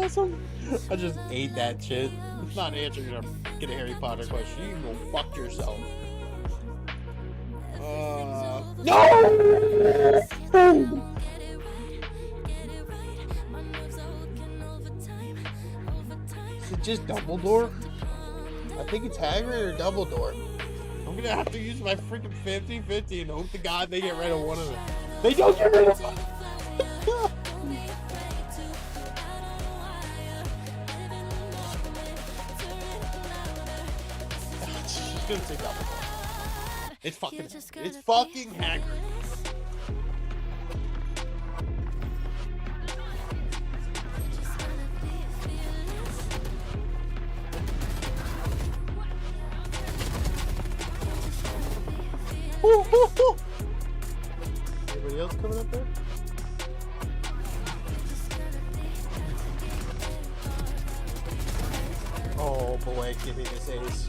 awesome? I just ate that shit. It's not answering a get a Harry Potter question. You can go fuck yourself. No! Is it just Dumbledore? I think it's Hagrid or Dumbledore. I'm gonna have to use my freaking 50-50 and hope to God they get rid of one of them. They don't get rid of one! She's gonna say Dumbledore. It's fucking Hagrid. Anybody else coming up there? Oh boy, give me this ace.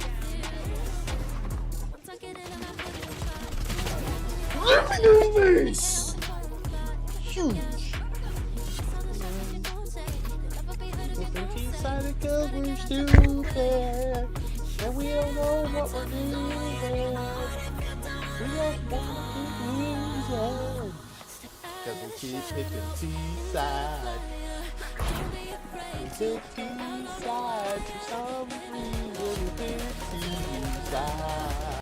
Ace! Huge! 15-sided cause we're stupid, and we don't know what we're doing. We just want to lose it, cause we keep picking T-side. We pick T-side for some reason. We pick T-side.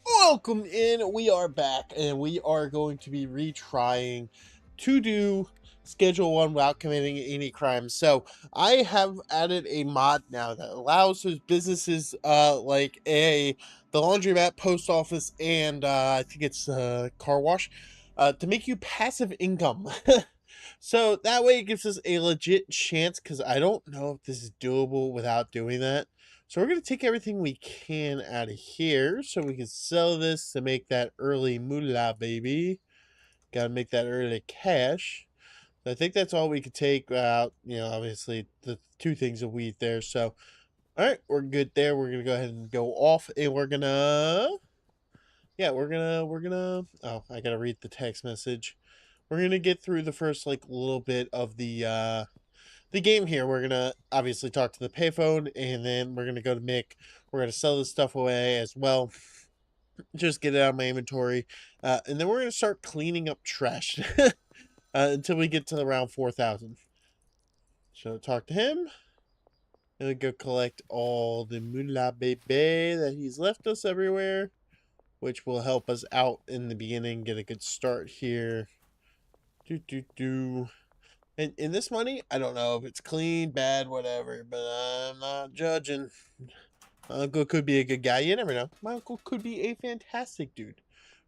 Welcome in. We are back, and we are going to be retrying to do Schedule 1 without committing any crimes. So I have added a mod now that allows those businesses like the laundromat, post office, and I think it's car wash to make you passive income. So that way it gives us a legit chance, because I don't know if this is doable without doing that. So we're going to take everything we can out of here so we can sell this to make that early moolah, baby. Got to make that early cash. So I think that's all we could take out, obviously the two things of wheat there. So, all right, we're good there. We're going to go ahead and go off, and we're going to, oh, I got to read the text message. We're going to get through the first, little bit of the game here. We're going to obviously talk to the payphone, and then we're going to go to Mick. We're going to sell this stuff away as well. Just get it out of my inventory. And then we're going to start cleaning up trash until we get to around 4,000. So talk to him. And go collect all the moolah baby that he's left us everywhere, which will help us out in the beginning. Get a good start here. And in this money, I don't know if it's clean, bad, whatever, but I'm not judging. My uncle could be a good guy. You never know. My uncle could be a fantastic dude.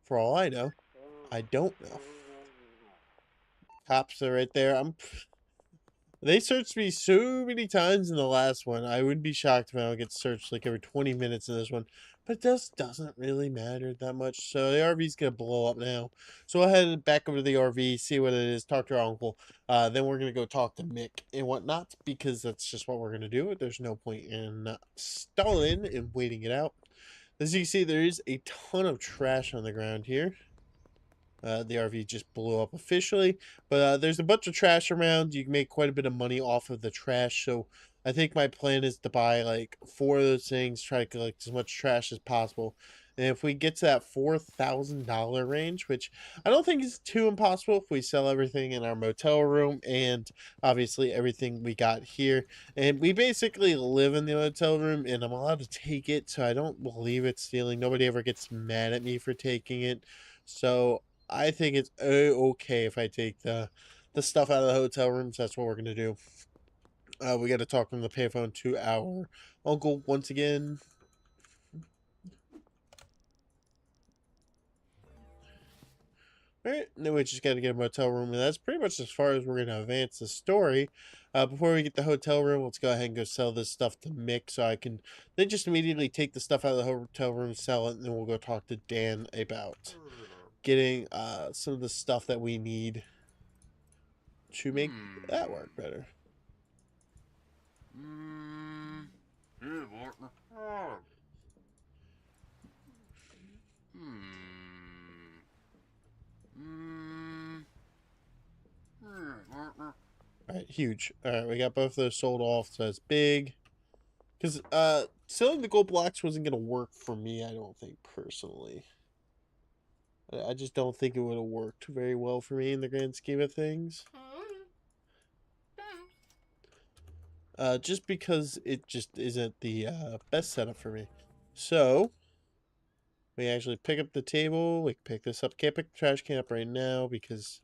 For all I know. I don't know. Cops are right there. They searched me so many times in the last one. I wouldn't be shocked if I don't get searched every 20 minutes in this one. But it just doesn't really matter that much. So the RV's going to blow up now. So I'll head back over to the RV, see what it is, talk to our uncle. Then we're going to go talk to Mick and whatnot, because that's just what we're going to do. There's no point in stalling and waiting it out. As you can see, there is a ton of trash on the ground here. The RV just blew up officially, but there's a bunch of trash around. You can make quite a bit of money off of the trash, so I think my plan is to buy 4 of those things, try to collect as much trash as possible. And if we get to that $4,000 range, which I don't think is too impossible if we sell everything in our motel room and obviously everything we got here. And we basically live in the motel room, and I'm allowed to take it, so I don't believe it's stealing. Nobody ever gets mad at me for taking it. So I think it's okay if I take the stuff out of the hotel rooms. That's what we're going to do. We got to talk from the payphone to our uncle once again. Alright, then we just got to get a motel room, and that's pretty much as far as we're going to advance the story. Before we get the hotel room, let's go ahead and go sell this stuff to Mick, so I can then just immediately take the stuff out of the hotel room, sell it, and then we'll go talk to Dan about getting some of the stuff that we need to make that work better. Alright, huge. All right, we got both of those sold off, so that's big. Because selling the gold blocks wasn't gonna work for me, I don't think, personally. I just don't think it would have worked very well for me in the grand scheme of things. Just because it just isn't the best setup for me. So we actually pick up the table. We can pick this up. Can't pick the trash can up right now because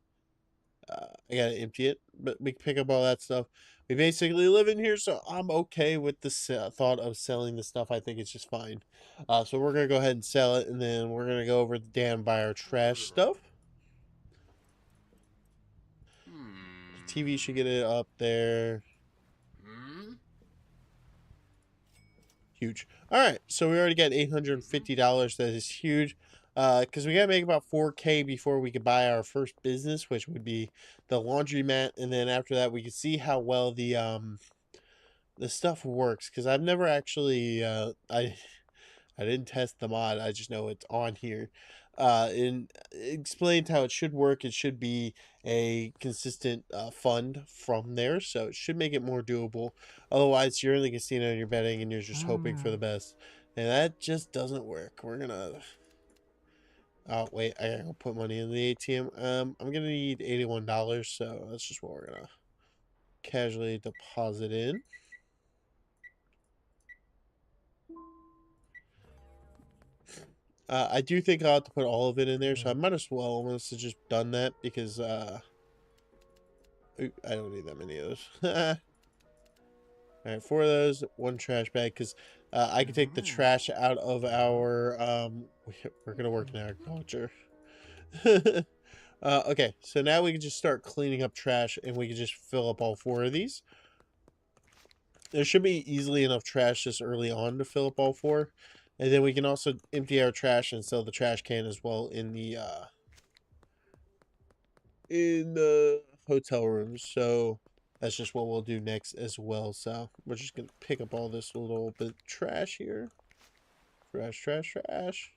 I gotta empty it. But we can pick up all that stuff. We basically live in here, so I'm okay with the thought of selling the stuff. I think it's just fine. So we're gonna go ahead and sell it, and then we're gonna go over down by our trash stuff. The TV should get it up there. Huge. All right, so we already got $850. That is huge. Because we gotta make about 4K before we could buy our first business, which would be the laundromat, and then after that we could see how well the stuff works. Because I've never actually I didn't test the mod. I just know it's on here. And explained how it should work. It should be a consistent fund from there, so it should make it more doable. Otherwise, you're in the casino and you're betting and you're just hoping for the best. And that just doesn't work. We're gonna... Oh, wait, I gotta go put money in the ATM. I'm gonna need $81, so that's just what we're gonna casually deposit in. I do think I'll have to put all of it in there, so I might as well almost have just done that because, I don't need that many of those. Alright, 4 of those, 1 trash bag, because I can take the trash out of our, we're going to work in agriculture. Okay, so now we can just start cleaning up trash, and we can just fill up all 4 of these. There should be easily enough trash this early on to fill up all 4. And then we can also empty our trash and sell the trash can as well in the hotel rooms. So that's just what we'll do next as well. So we're just gonna pick up all this little bit of trash here. Trash, trash, trash.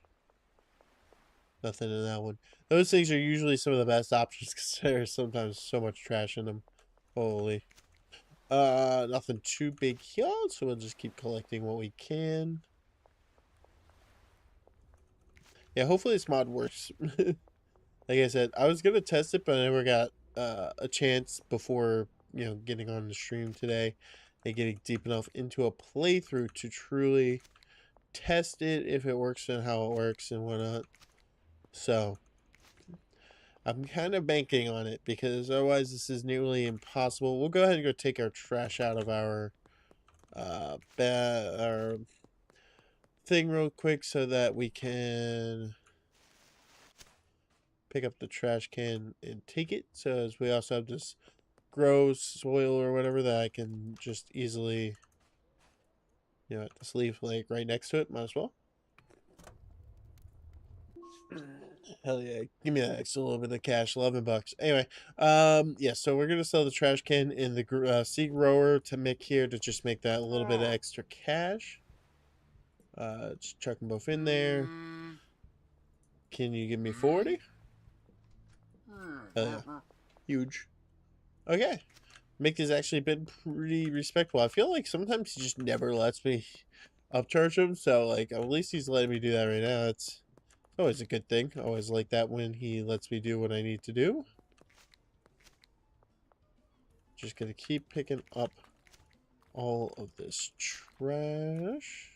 Nothing in that one. Those things are usually some of the best options because there's sometimes so much trash in them. Holy. Nothing too big here, so we'll just keep collecting what we can. Yeah, hopefully this mod works. Like I said, I was gonna test it, but I never got a chance before, you know, getting on the stream today and getting deep enough into a playthrough to truly test it, if it works and how it works and whatnot. So I'm kind of banking on it because otherwise this is nearly impossible. We'll go ahead and go take our trash out of our our thing real quick so that we can pick up the trash can and take it. So as we also have this grow soil or whatever that I can just easily, you know, this leaf like right next to it, might as well. Hell yeah, give me that extra little bit of cash, $11. Anyway, yeah, so we're gonna sell the trash can in the seed grower to Mick here to just make that a little bit of extra cash. Just chuck them both in there. Can you give me 40? Hell yeah, huge. Okay, Mick has actually been pretty respectful. I feel like sometimes he just never lets me upcharge him, so like at least he's letting me do that right now. It's always a good thing. I always like that when he lets me do what I need to do. Just gonna keep picking up all of this trash.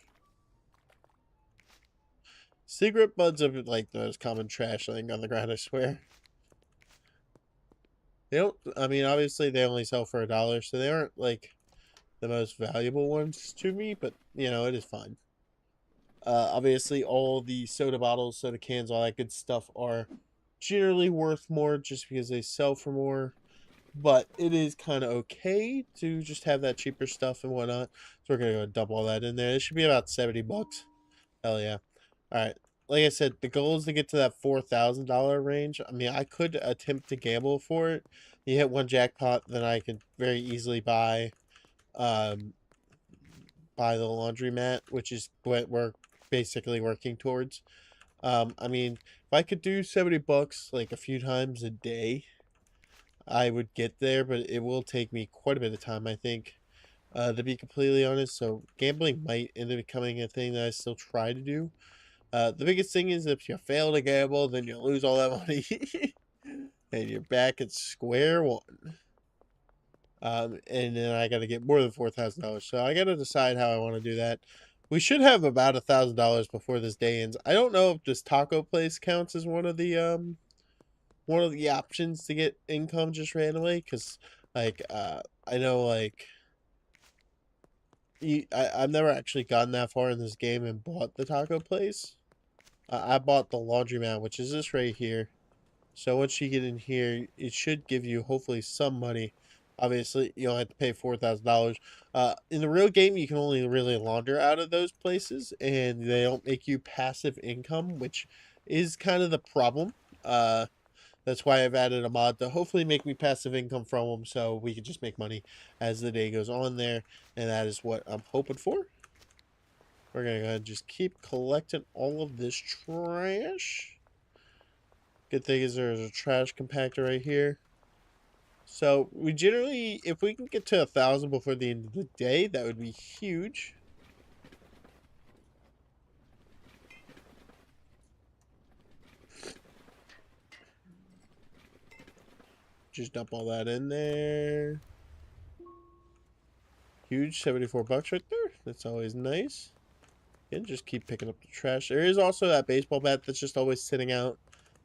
Cigarette buds are like the most common trash thing on the ground, I swear. They don't, I mean, obviously they only sell for $1, so they aren't like the most valuable ones to me, but you know, it is fine. Obviously all the soda bottles, soda cans, all that good stuff are generally worth more just because they sell for more. But it is kind of okay to just have that cheaper stuff and whatnot. So we're going to go dump all that in there. It should be about $70. Hell yeah. Alright. Like I said, the goal is to get to that $4,000 range. I mean, I could attempt to gamble for it. You hit one jackpot, then I could very easily buy the laundromat, which is what we're basically working towards. I mean, if I could do $70 like a few times a day, I would get there, but it will take me quite a bit of time, I think, to be completely honest. So gambling might end up becoming a thing that I still try to do. The biggest thing is if you fail to gamble, then you lose all that money, and you're back at square one. And then I got to get more than $4,000. So I got to decide how I want to do that. We should have about $1,000 before this day ends. I don't know if this taco place counts as one of the options to get income just randomly, because like I know like I've never actually gotten that far in this game and bought the taco place. I bought the laundromat, which is this right here. So once you get in here, it should give you hopefully some money. Obviously, you don't have to pay $4,000. In the real game, you can only really launder out of those places, and they don't make you passive income, which is kind of the problem. That's why I've added a mod to hopefully make me passive income from them, so we can just make money as the day goes on there, and that is what I'm hoping for. We're gonna go ahead and just keep collecting all of this trash. Good thing is there's a trash compactor right here. So we generally, if we can get to 1,000 before the end of the day, that would be huge. Just dump all that in there. Huge, 74 bucks right there. That's always nice. And just keep picking up the trash. There is also that baseball bat that's just always sitting out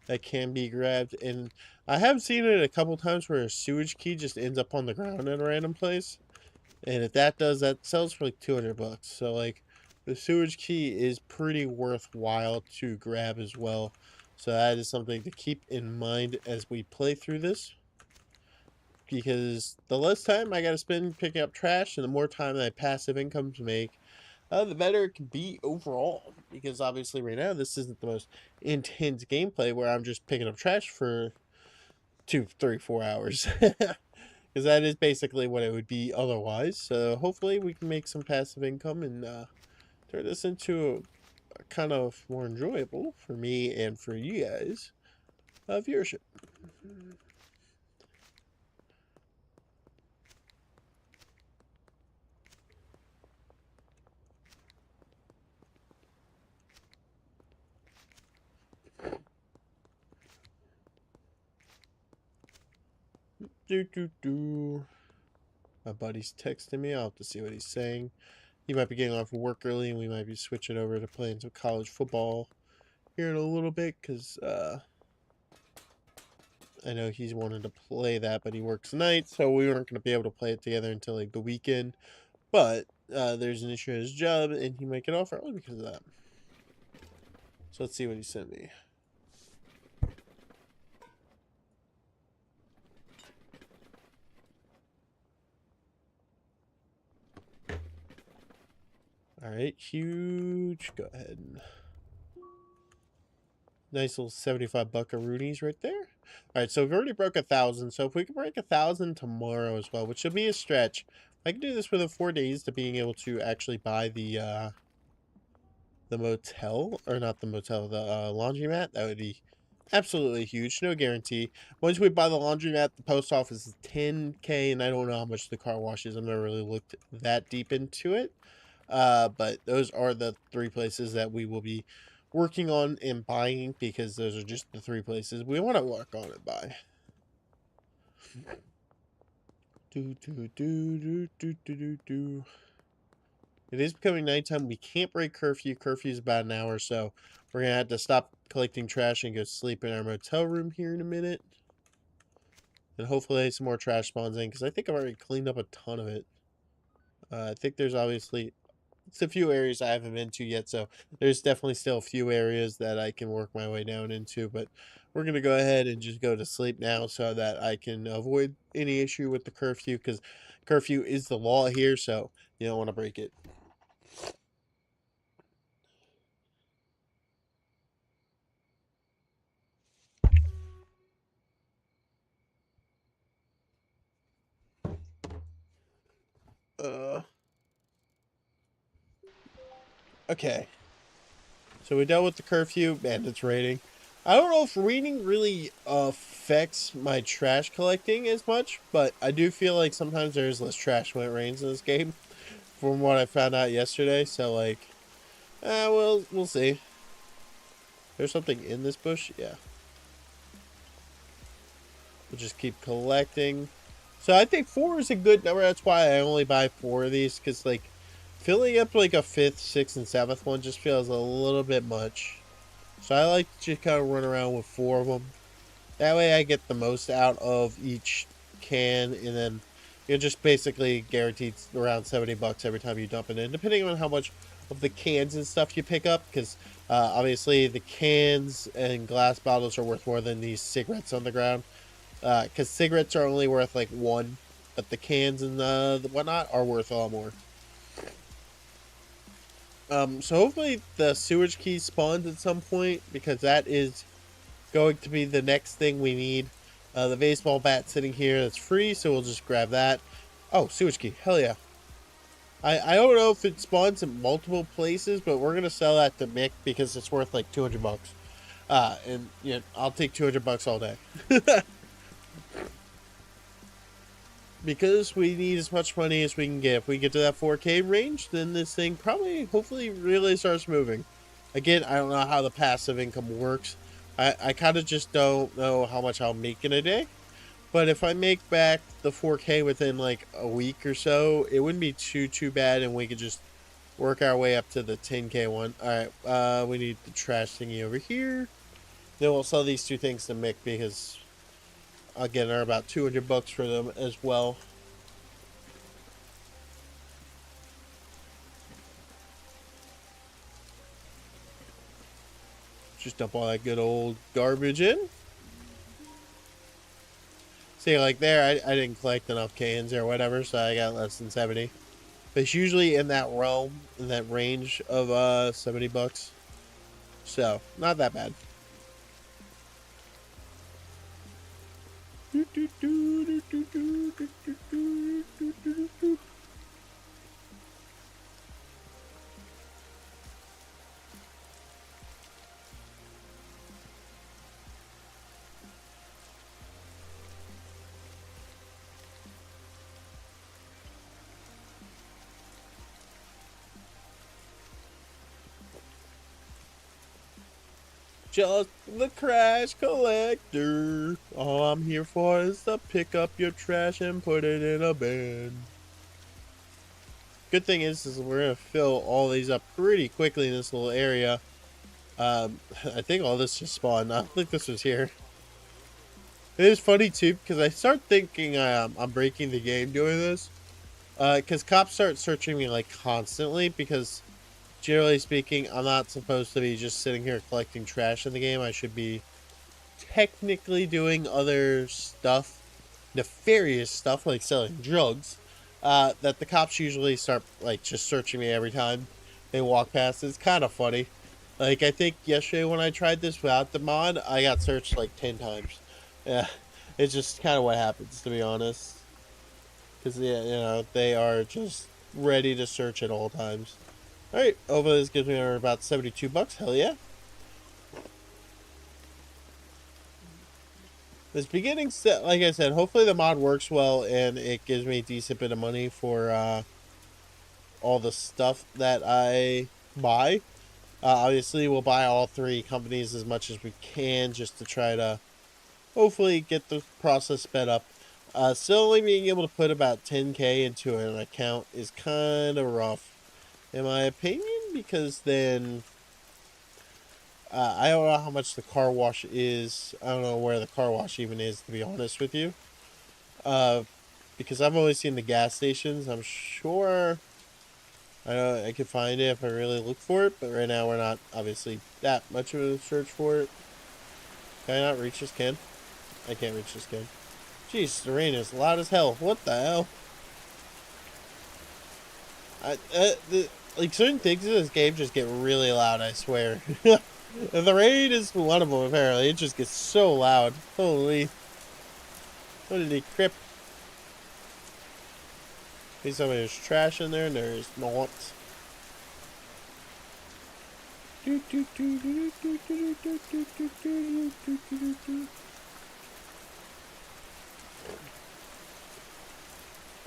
that can be grabbed. And I have seen it a couple times where a sewage key just ends up on the ground in a random place. And if that does, that sells for like 200 bucks. So like the sewage key is pretty worthwhile to grab as well. So that is something to keep in mind as we play through this. Because the less time I got to spend picking up trash and the more time that passive income to make, the better it can be overall. Because obviously right now this isn't the most intense gameplay where I'm just picking up trash for 2, 3, 4 hours. Because that is basically what it would be otherwise. So hopefully we can make some passive income and turn this into a kind of more enjoyable for me and for you guys viewership. My buddy's texting me. I'll have to see what he's saying. He might be getting off of work early, and we might be switching over to playing some college football here in a little bit, because I know he's wanted to play that, but he works nights, so we weren't going to be able to play it together until like the weekend. But there's an issue at his job, and he might get off early because of that. So let's see what he sent me. Alright, huge. Go ahead and... Nice little 75 buckaroonies right there. Alright, so we've already broke 1,000. So if we can break 1,000 tomorrow as well, which will be a stretch. I can do this within 4 days to being able to actually buy the motel. Or not the motel, the laundromat. That would be absolutely huge. No guarantee. Once we buy the laundromat, the post office is 10K, and I don't know how much the car wash is. I've never really looked that deep into it. But those are the 3 places that we will be working on and buying, because those are just the 3 places we want to work on and buy. It is becoming nighttime. We can't break curfew. Curfew is about an hour, so we're going to have to stop collecting trash and go sleep in our motel room here in a minute. And hopefully some more trash spawns in, because I think I've already cleaned up a ton of it. I think there's obviously... It's a few areas I haven't been to yet, so there's definitely still a few areas that I can work my way down into, but we're going to go ahead and just go to sleep now so that I can avoid any issue with the curfew, because curfew is the law here, so you don't want to break it. Okay. So we dealt with the curfew. Man, it's raining. I don't know if raining really affects my trash collecting as much, but I do feel like sometimes there's less trash when it rains in this game, from what I found out yesterday. So like, we'll see. There's something in this bush, yeah. We'll just keep collecting. So I think 4 is a good number. That's why I only buy 4 of these, because like filling up like a 5th, 6th, and 7th one just feels a little bit much. So I like to just kind of run around with 4 of them. That way I get the most out of each can, and then you're just basically guaranteed around 70 bucks every time you dump it in, depending on how much of the cans and stuff you pick up, because obviously the cans and glass bottles are worth more than these cigarettes on the ground, because cigarettes are only worth like 1, but the cans and the whatnot are worth a lot more. So hopefully the sewage key spawns at some point, because that is going to be the next thing we need. The baseball bat sitting here that's free, so we'll just grab that. Oh, sewage key. Hell yeah. I don't know if it spawns in multiple places, but we're going to sell that to Mick because it's worth like 200 bucks. And yeah, I'll take 200 bucks all day. Because we need as much money as we can get. If we get to that 4K range, then this thing probably, hopefully, really starts moving. Again, I don't know how the passive income works. I kind of just don't know how much I'll make in a day. But if I make back the 4K within like a week or so, it wouldn't be too bad, and we could just work our way up to the 10K one. Alright, we need the trash thingy over here. Then we'll sell these 2 things to Mick because, again, they're about 200 bucks for them as well. Just dump all that good old garbage in. See, like there, I didn't collect enough cans or whatever, so I got less than 70. But it's usually in that realm, in that range of 70 bucks. So, not that bad. Just the trash collector. All I'm here for is to pick up your trash and put it in a bin. Good thing is we're going to fill all these up pretty quickly in this little area. I think all this just spawned. I don't think this was here. It is funny too, because I start thinking I'm breaking the game doing this. Because cops start searching me like constantly, because generally speaking, I'm not supposed to be just sitting here collecting trash in the game. I should be technically doing other stuff, nefarious stuff, like selling drugs, that the cops usually start, like, just searching me every time they walk past. It's kind of funny. Like, I think yesterday when I tried this without the mod, I got searched, like, 10 times. Yeah, it's just kind of what happens, to be honest. Because, yeah, you know, they are just ready to search at all times. Alright, over this gives me about 72 bucks. Hell yeah. This beginning set, like I said, hopefully the mod works well and it gives me a decent bit of money for all the stuff that I buy. Obviously, we'll buy all 3 companies as much as we can just to try to hopefully get the process sped up. Still only being able to put about 10K into an account is kind of rough, in my opinion, because then I don't know how much the car wash is. I don't know where the car wash even is, to be honest with you. Because I've only seen the gas stations. I'm sure I could find it if I really look for it, but right now we're not obviously that much of a search for it. Can I not reach this can? I can't reach this can. Jeez, the rain is loud as hell. What the hell? Like certain things in this game just get really loud, I swear. The rain is one of them, apparently. It just gets so loud. Holy. Holy crap. Please tell me there's trash in there, and there is not. We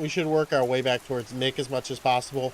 should work our way back towards Mick as much as possible.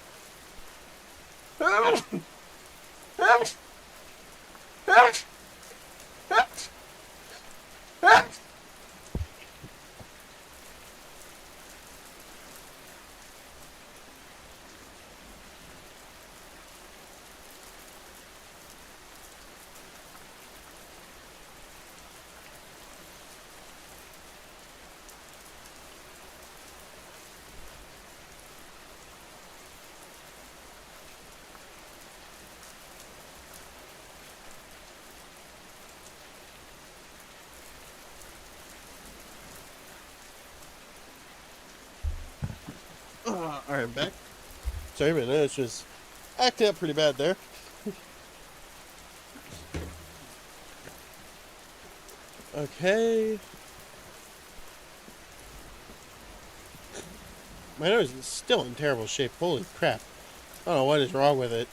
Alright, I'm back. Sorry, man, it's just acting up pretty bad there. Okay. My nose is still in terrible shape. Holy crap. I don't know what is wrong with it.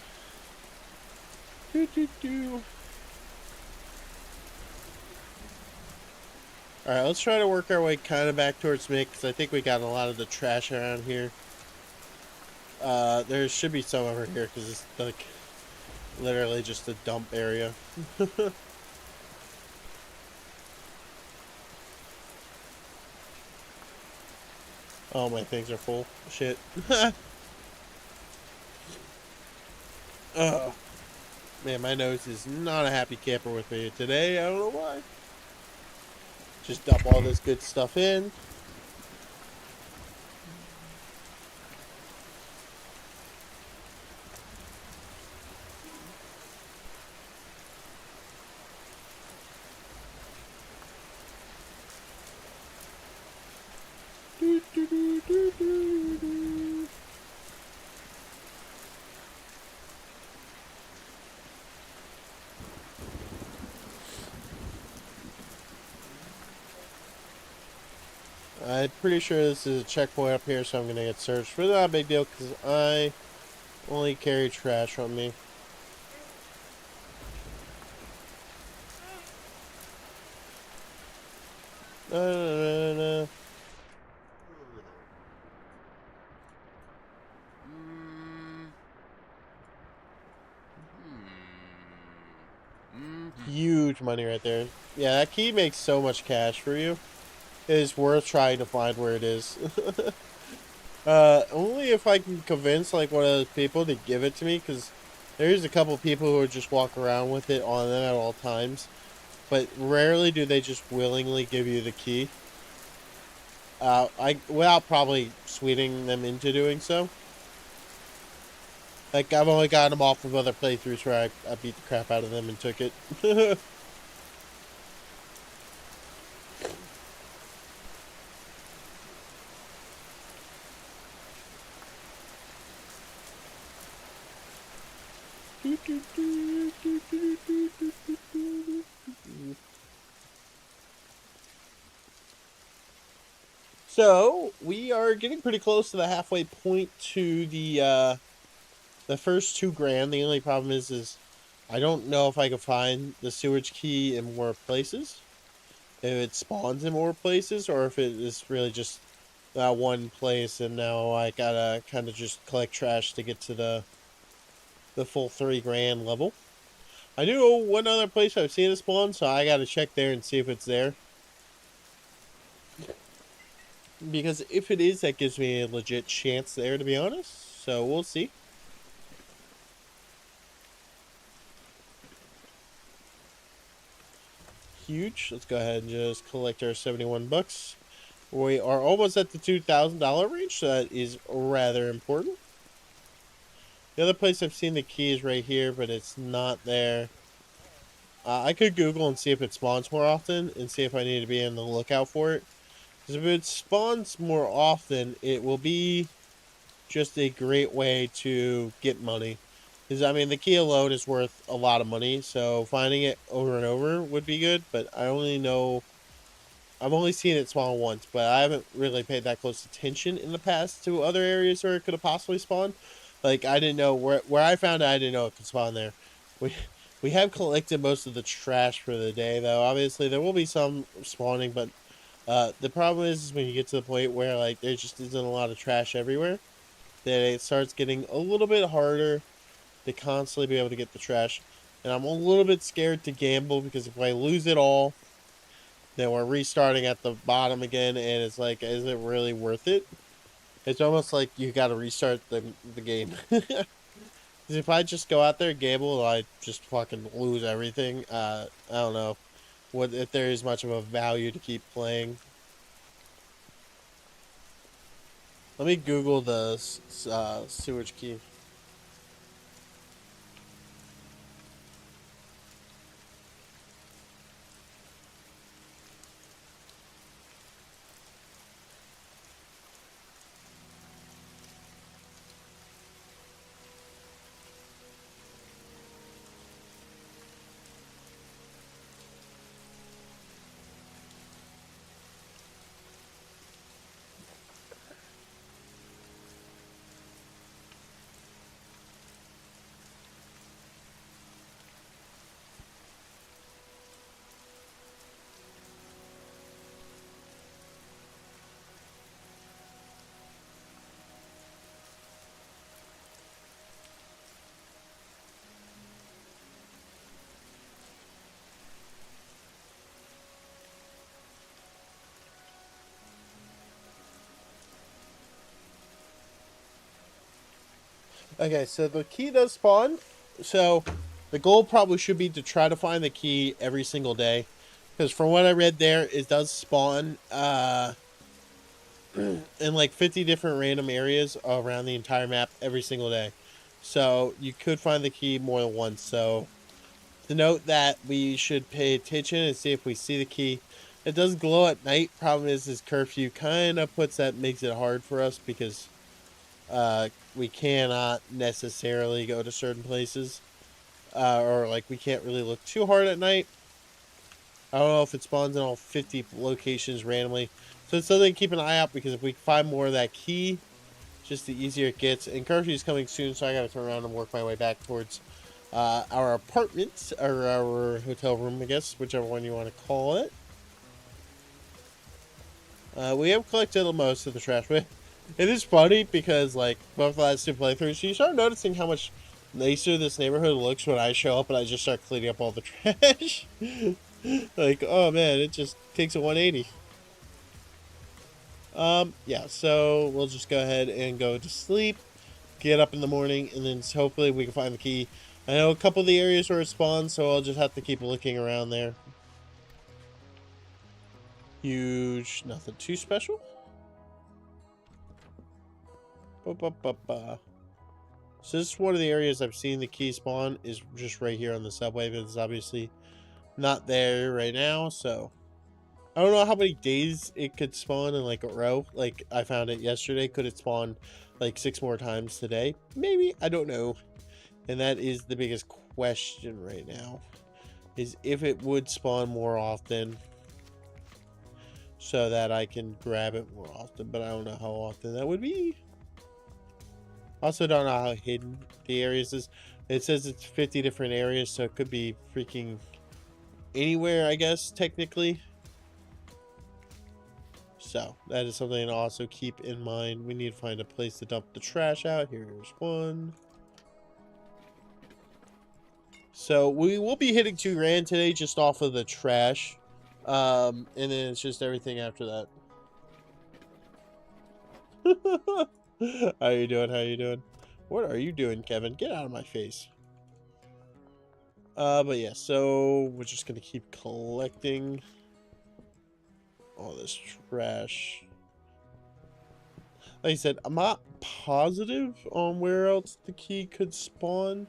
Alright, let's try to work our way kind of back towards Mick, because I think we got a lot of the trash around here. There should be some over here, because it's like literally just a dump area. Oh, my things are full. Shit. Oh, man, my nose is not a happy camper with me today. I don't know why. Just dump all this good stuff in. I'm pretty sure this is a checkpoint up here, so I'm going to get searched. But not a big deal, because I only carry trash on me. No. Huge money right there. Yeah, that key makes so much cash for you. It is worth trying to find where it is. Only if I can convince like one of those people to give it to me, because there's a couple people who would just walk around with it on them at all times, but rarely do they just willingly give you the key. Without probably sweetening them into doing so. Like, I've only gotten them off of other playthroughs where I beat the crap out of them and took it. So, we are getting pretty close to the halfway point to the first $2,000. The only problem is I don't know if I can find the sewage key in more places. If it spawns in more places, or if it is really just that one place, and now I gotta kind of just collect trash to get to the full $3,000 level. I do know one other place I've seen it spawn, so I gotta check there and see if it's there. Because if it is, that gives me a legit chance there, to be honest. So we'll see. Huge. Let's go ahead and just collect our 71 bucks. We are almost at the $2,000 range, so that is rather important. The other place I've seen the key is right here, but it's not there. I could Google and see if it spawns more often, and see if I need to be on the lookout for it. Because if it spawns more often, it will be just a great way to get money. Because, I mean, the key alone is worth a lot of money, so finding it over and over would be good, but I've only seen it spawn once, but I haven't really paid that close attention in the past to other areas where it could have possibly spawned. Like, I didn't know, where I found it, I didn't know it could spawn there. We have collected most of the trash for the day, though. Obviously, there will be some spawning, but the problem is when you get to the point where like there just isn't a lot of trash everywhere, that it starts getting a little bit harder to constantly be able to get the trash. And I'm a little bit scared to gamble because if I lose it all, then we're restarting at the bottom again, and it's like, is it really worth it? It's almost like you got to restart the game. If I just go out there and gamble, I just fucking lose everything. I don't know what if there is much of a value to keep playing. Let me Google the sewage key. Okay, so the key does spawn. So the goal probably should be to try to find the key every single day. Because from what I read there, it does spawn in like 50 different random areas around the entire map every single day. So you could find the key more than once. So to note that we should pay attention and see if we see the key. It does glow at night. Problem is curfew kind of makes it hard for us because we cannot necessarily go to certain places, or like we can't really look too hard at night. I don't know if it spawns in all 50 locations randomly, so it's something to keep an eye out because if we find more of that key, just the easier it gets. And curfew is coming soon, so I got to turn around and work my way back towards our apartment or our hotel room, I guess, whichever one you want to call it. We have collected most of the trash, but it is funny because, like, both the last two playthroughs, you start noticing how much nicer this neighborhood looks when I show up and I just start cleaning up all the trash. Like, oh man, it just takes a 180. Yeah, so we'll just go ahead and go to sleep, get up in the morning, and then hopefully we can find the key. I know a couple of the areas where it spawns, so I'll just have to keep looking around there. Huge, nothing too special. Ba-ba-ba-ba. So this is one of the areas I've seen the key spawn is just right here on the subway, but it's obviously not there right now, so I don't know how many days it could spawn in like a row. Like I found it yesterday. Could it spawn like 6 more times today? Maybe, I don't know. And that is the biggest question right now, is if it would spawn more often so that I can grab it more often, but I don't know how often that would be. Also don't know how hidden the areas is. It says it's 50 different areas, so it could be freaking anywhere, I guess, technically. So that is something to also keep in mind. We need to find a place to dump the trash out. Here's one. So we will be hitting 2 grand today just off of the trash. And then it's just everything after that. How you doing? How you doing? What are you doing, Kevin? Get out of my face. But yeah, so we're just gonna keep collecting all this trash. Like I said, I'm not positive on where else the key could spawn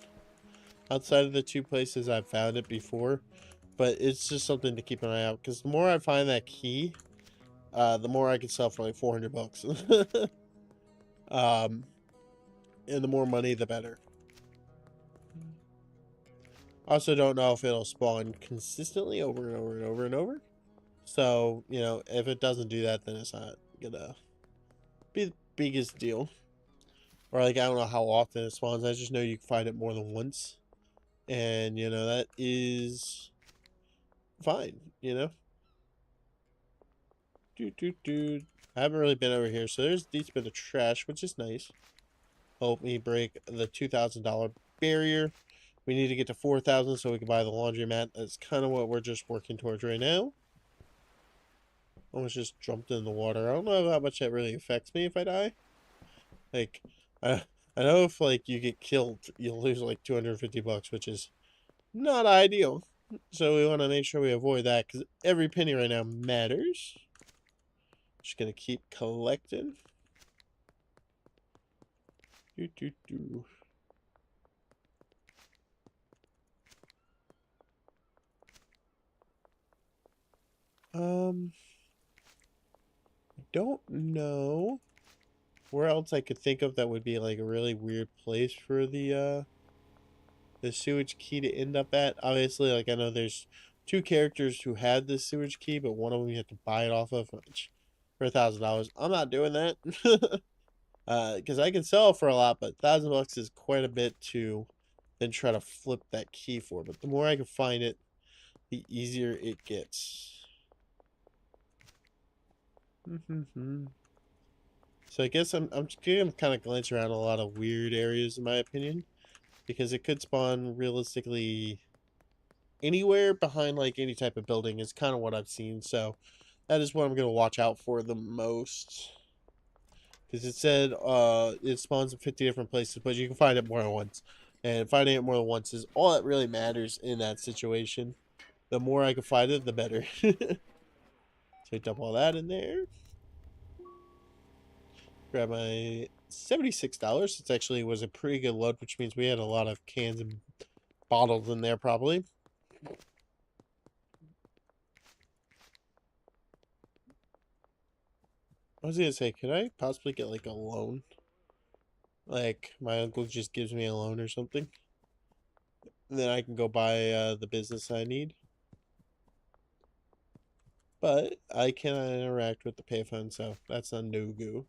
outside of the 2 places I've found it before, but it's just something to keep an eye out because the more I find that key, the more I can sell for like 400 bucks. And the more money, the better. Also, don't know if it'll spawn consistently over and over and over and over. So, you know, if it doesn't do that, then it's not gonna be the biggest deal. Or, like, I don't know how often it spawns. I just know you can find it more than once. And, you know, that is fine, you know? I haven't really been over here, so there's a decent bit of trash, which is nice. Help me break the $2,000 barrier. We need to get to 4,000 so we can buy the laundromat. That's kind of what we're just working towards right now. Almost just jumped in the water. I don't know how much that really affects me if I die. Like, I know if, like, you get killed, you'll lose, like, 250 bucks, which is not ideal. So we want to make sure we avoid that, because every penny right now matters. Just gonna keep collecting. I don't know where else I could think of that would be like a really weird place for the sewage key to end up at. Obviously, like I know there's two characters who had this sewage key, but one of them you have to buy it off of, which for $1,000. I'm not doing that. Because I can sell it for a lot, but $1,000 is quite a bit to then try to flip that key for. But the more I can find it, the easier it gets. So I guess I'm just gonna kind of glance around a lot of weird areas in my opinion, because it could spawn realistically anywhere behind like any type of building is kind of what I've seen. So that is what I'm gonna watch out for the most. Because it said it spawns in 50 different places, but you can find it more than once. And finding it more than once is all that really matters in that situation. The more I can find it, the better. So dump all that in there. Grab my $76. It actually was a pretty good load, which means we had a lot of cans and bottles in there probably. I was gonna say, could I possibly get like a loan? Like my uncle just gives me a loan or something. And then I can go buy the business I need. But I cannot interact with the payphone, so that's a no-go.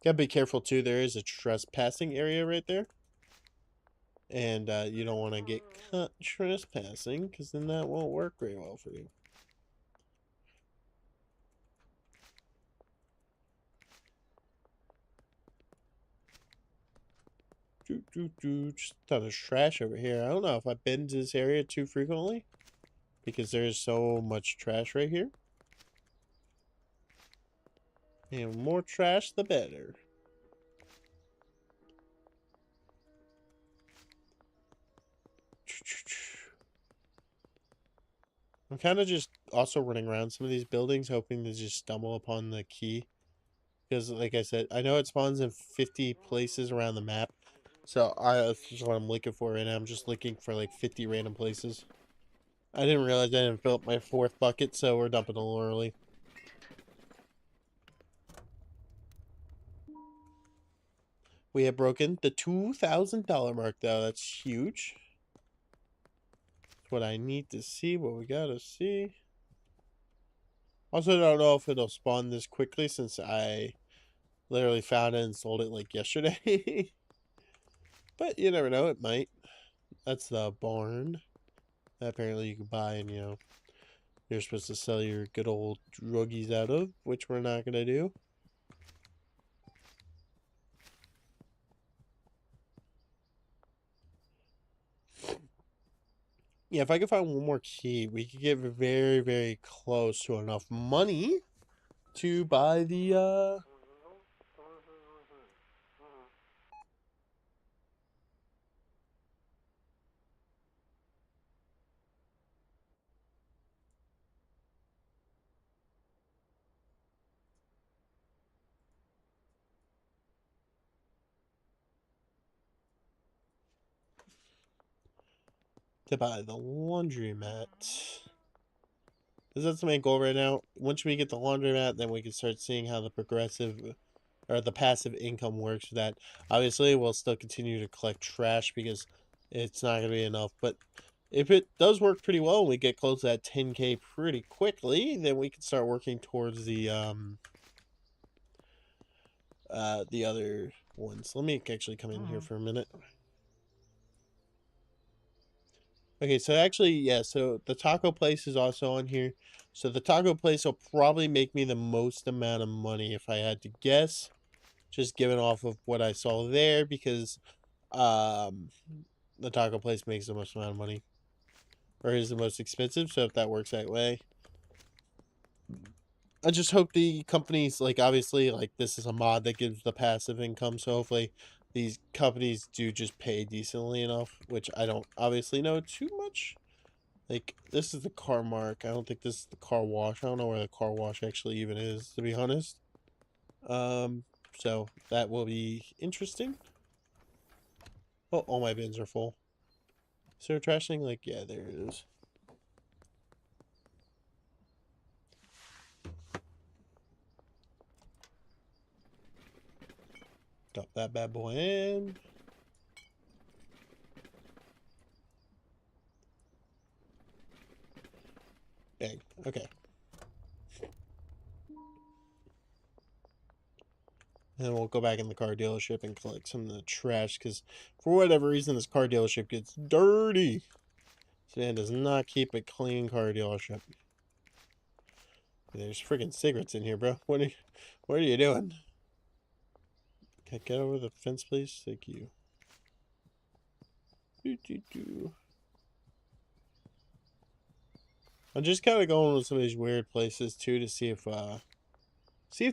Gotta be careful too. There is a trespassing area right there. And you don't want to get caught trespassing, because then that won't work very well for you. Just a ton of trash over here. I don't know if I've been to this area too frequently, because there's so much trash right here. And more trash, the better. I'm kind of just also running around some of these buildings, hoping to just stumble upon the key. Because, like I said, I know it spawns in 50 places around the map. So, that's just what I'm looking for right now. I'm just looking for, like, 50 random places. I didn't realize I didn't fill up my 4th bucket, so we're dumping a little early. We have broken the $2,000 mark, though. That's huge. That's what I need to see, what we gotta see. Also, don't know if it'll spawn this quickly, since I literally found it and sold it, like, yesterday. But you never know, it might. That's the barn. Apparently you can buy, and, you know, you're supposed to sell your good old druggies out of, which we're not gonna do. Yeah, if I could find one more key, we could get very, very close to enough money to buy the, laundromat. Because that's the main goal right now. Once we get the laundromat, then we can start seeing how the progressive or the passive income works for that. Obviously, we'll still continue to collect trash because it's not going to be enough. But if it does work pretty well and we get close to that 10K pretty quickly, then we can start working towards the other ones. Let me actually come in here for a minute. Okay, so actually, yeah, so the taco place is also on here. So the taco place will probably make me the most amount of money if I had to guess, just given off of what I saw there, because um the taco place makes the most amount of money, or is the most expensive, so if that works that way. I just hope the companies, like, obviously, like, this is a mod that gives the passive income, so hopefully these companies do just pay decently enough, which I don't obviously know too much. Like, this is the car mark. I don't think this is the car wash. I don't know where the car wash actually even is, to be honest. So that will be interesting. Oh, all my bins are full. Is there a trash thing? Like, yeah, there it is. Drop that bad boy in. Bang. Okay. And then we'll go back in the car dealership and collect some of the trash, because for whatever reason, this car dealership gets dirty. This man does not keep a clean car dealership. There's freaking cigarettes in here, bro. What are you doing? Can I get over the fence, please? Thank you. I'm just kind of going with some of these weird places too to see if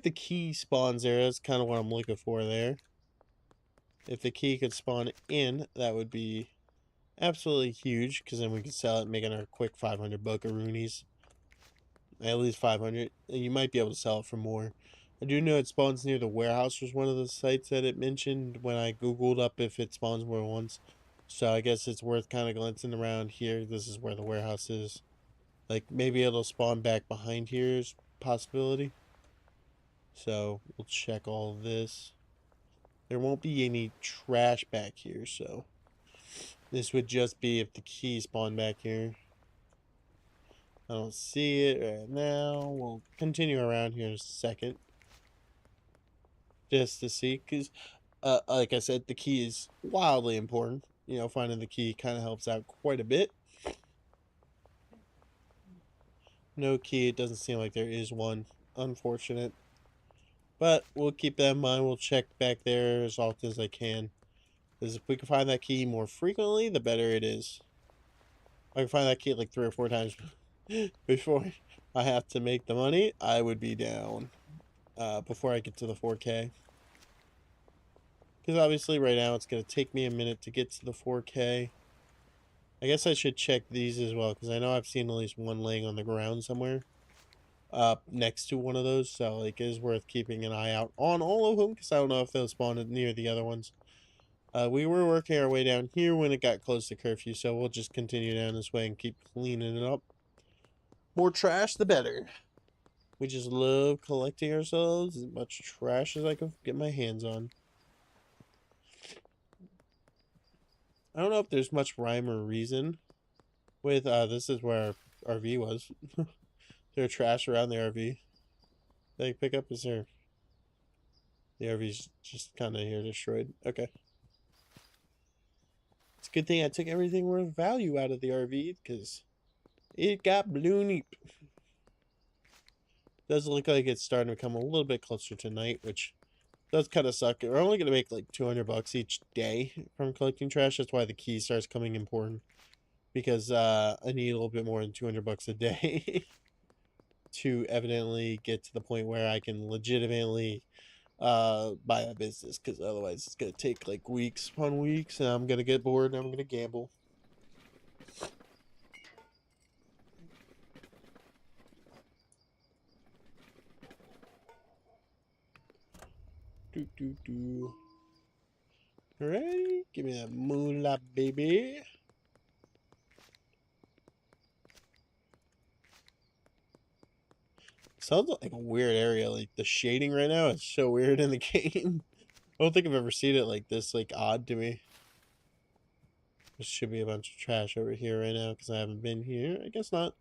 the key spawns there. That's kind of what I'm looking for there. If the key could spawn in, that would be absolutely huge, because then we could sell it, making our quick 500 buckaroonies. At least 500. You might be able to sell it for more. I do know it spawns near the warehouse, was one of the sites that it mentioned when I googled up if it spawns more once. So I guess it's worth kind of glancing around here. This is where the warehouse is. Like, maybe it'll spawn back behind here's possibility. So we'll check all this. There won't be any trash back here, so this would just be if the key spawned back here. I don't see it right now. We'll continue around here in a second, just to see, because like I said, the key is wildly important. You know, finding the key kind of helps out quite a bit. No key. It doesn't seem like there is one. Unfortunate. But we'll keep that in mind. We'll check back there as often as I can. Because if we can find that key more frequently, the better it is. If I can find that key like 3 or 4 times before I have to make the money, I would be down. Before I get to the 4K. Because obviously right now it's going to take me a minute to get to the 4K. I guess I should check these as well, because I know I've seen at least one laying on the ground somewhere. Next to one of those, so like it is worth keeping an eye out on all of them, because I don't know if they'll spawn near the other ones. We were working our way down here when it got close to curfew, so we'll just continue down this way and keep cleaning it up. More trash, the better. We just love collecting ourselves as much trash as I can get my hands on. I don't know if there's much rhyme or reason with, this is where our RV was. There's trash around the RV. They pick up, is there? The RV's just kind of here destroyed. Okay. It's a good thing I took everything worth value out of the RV, because it got blown up. Does look like it's starting to come a little bit closer to night, which does kind of suck. We're only going to make like 200 bucks each day from collecting trash. That's why the key starts coming important, because I need a little bit more than 200 bucks a day to evidently get to the point where I can legitimately buy a business, because otherwise it's going to take like weeks upon weeks, and I'm going to get bored and I'm going to gamble. Alright, give me that moolah, baby. Sounds like a weird area. Like, the shading right now is so weird in the game. I don't think I've ever seen it like this, like, odd to me. There should be a bunch of trash over here right now, because I haven't been here. I guess not.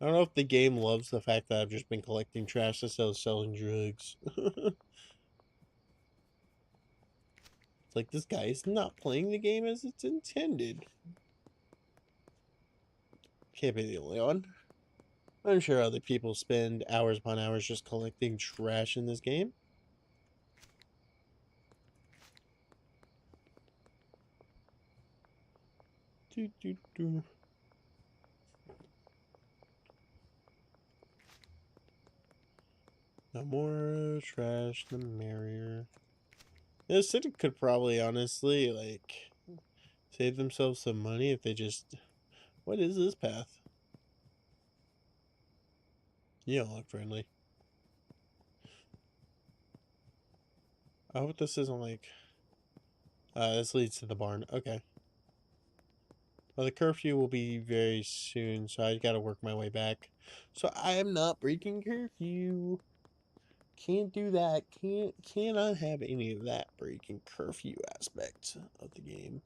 I don't know if the game loves the fact that I've just been collecting trash instead of selling drugs. It's like, this guy is not playing the game as it's intended. Can't be the only one. I'm sure other people spend hours upon hours just collecting trash in this game. Doo, doo, doo. The more trash, the merrier. The city could probably honestly, like, save themselves some money if they just... What is this path? You don't look friendly. I hope this isn't like... this leads to the barn. Okay. Well, the curfew will be very soon, so I gotta work my way back. So I am not breaking curfew. Can't do that. Cannot have any of that breaking curfew aspect of the game.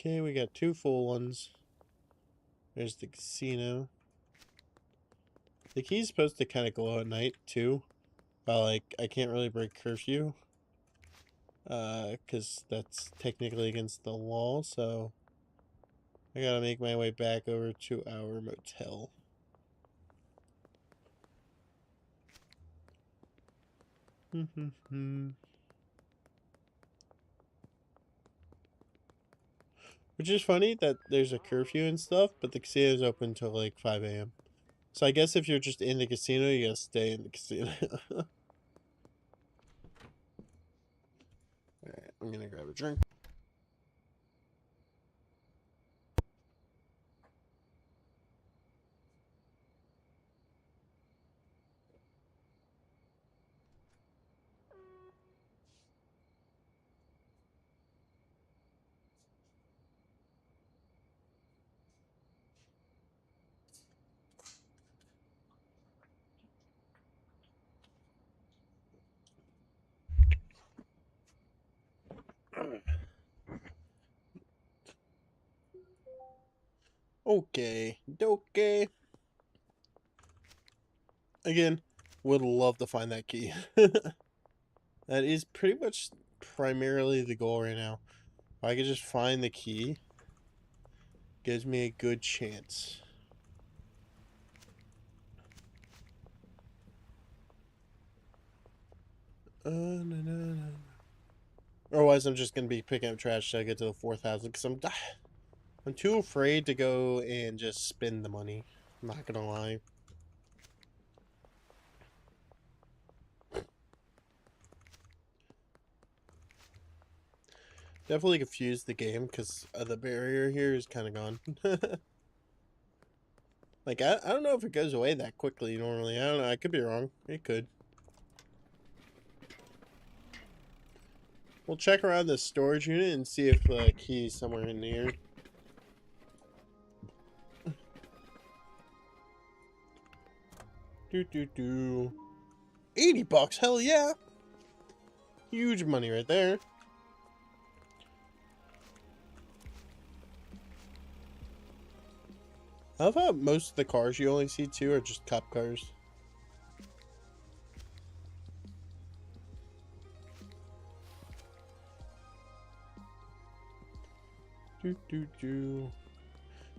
Okay, we got 2 full ones. There's the casino. The key's supposed to kind of glow at night, too. But, like, I can't really break curfew. Because that's technically against the law, so... I gotta make my way back over to our motel. Which is funny that there's a curfew and stuff, but the casino is open until like 5 a.m. So I guess if you're just in the casino, you gotta stay in the casino. Alright, I'm gonna grab a drink. Okay, okay. Again, would love to find that key. That is pretty much primarily the goal right now. If I could just find the key, gives me a good chance. Otherwise, I'm just gonna be picking up trash till I get to the 4,000 because I'm too afraid to go and just spend the money. I'm not gonna lie. Definitely confused the game because the barrier here is kind of gone. Like, I don't know if it goes away that quickly normally. I don't know. I could be wrong. It could. We'll check around the storage unit and see if the key is somewhere in here. Do. 80 bucks, hell yeah! Huge money right there. I love how most of the cars you only see too are just cop cars. Do.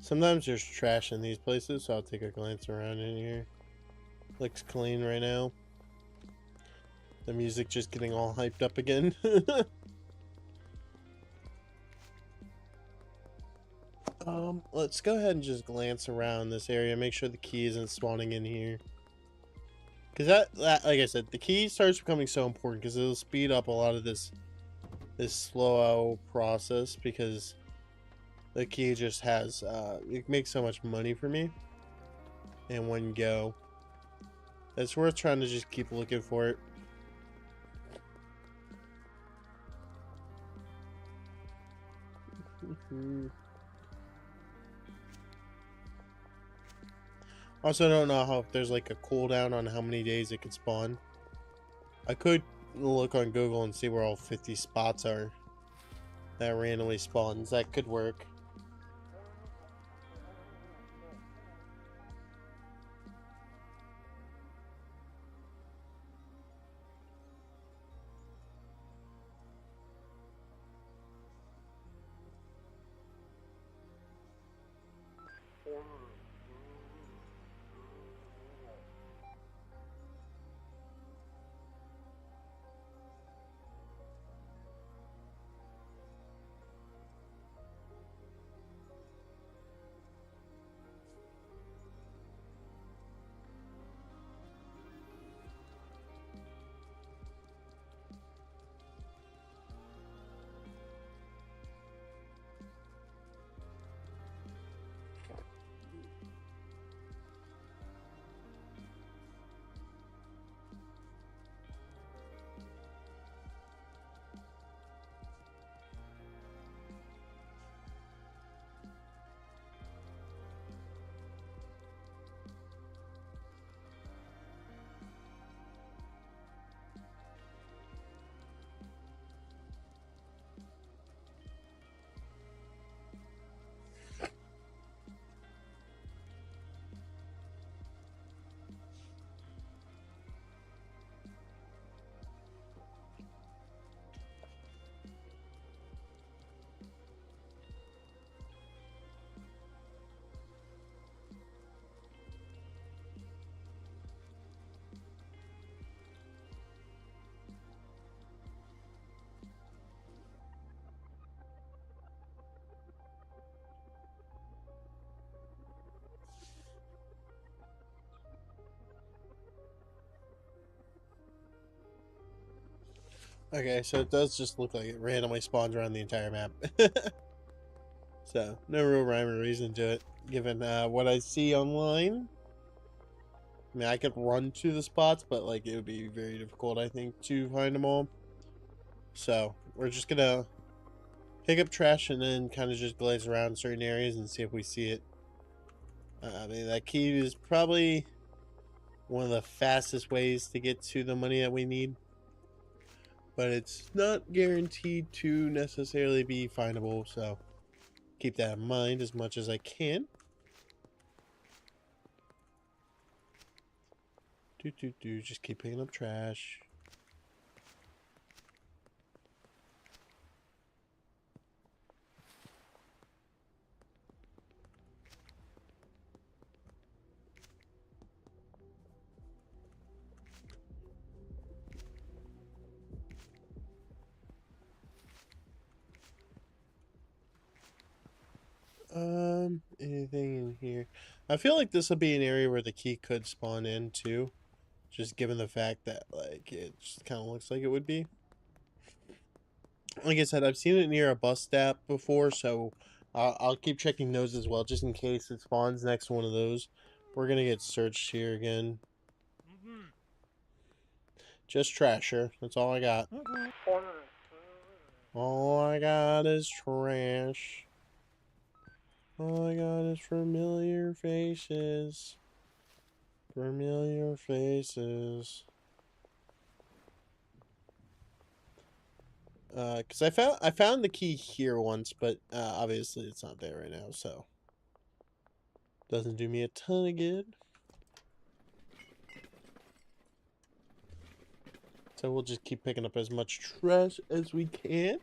Sometimes there's trash in these places, so I'll take a glance around in here. Looks clean right now. The music just getting all hyped up again. Let's go ahead and just glance around this area, make sure the key isn't spawning in here. Because that, like I said, the key starts becoming so important because it'll speed up a lot of this slow process, because the key just has, it makes so much money for me in one go. It's worth trying to just keep looking for it. Also, don't know how if there's like a cooldown on how many days it can spawn. I could look on Google and see where all 50 spots are. that randomly spawns. That could work. Okay, so it does just look like it randomly spawns around the entire map. So, no real rhyme or reason to it, given what I see online. I mean, I could run to the spots, but like it would be very difficult, I think, to find them all. So, we're just gonna pick up trash and then kind of just glaze around certain areas and see if we see it. I mean, that key is probably one of the fastest ways to get to the money that we need. But it's not guaranteed to necessarily be findable, so keep that in mind as much as I can. Just keep picking up trash. Anything in here? I feel like this will be an area where the key could spawn in too. Just given the fact that, like, it just kind of looks like it would be. Like I said, I've seen it near a bus stop before, so I'll keep checking those as well, just in case it spawns next to one of those. We're gonna get searched here again. Just trasher. That's all I got. All I got is trash. All I got is familiar faces. Familiar faces. Cause I found the key here once, but obviously it's not there right now, so doesn't do me a ton of good. So we'll just keep picking up as much trash as we can.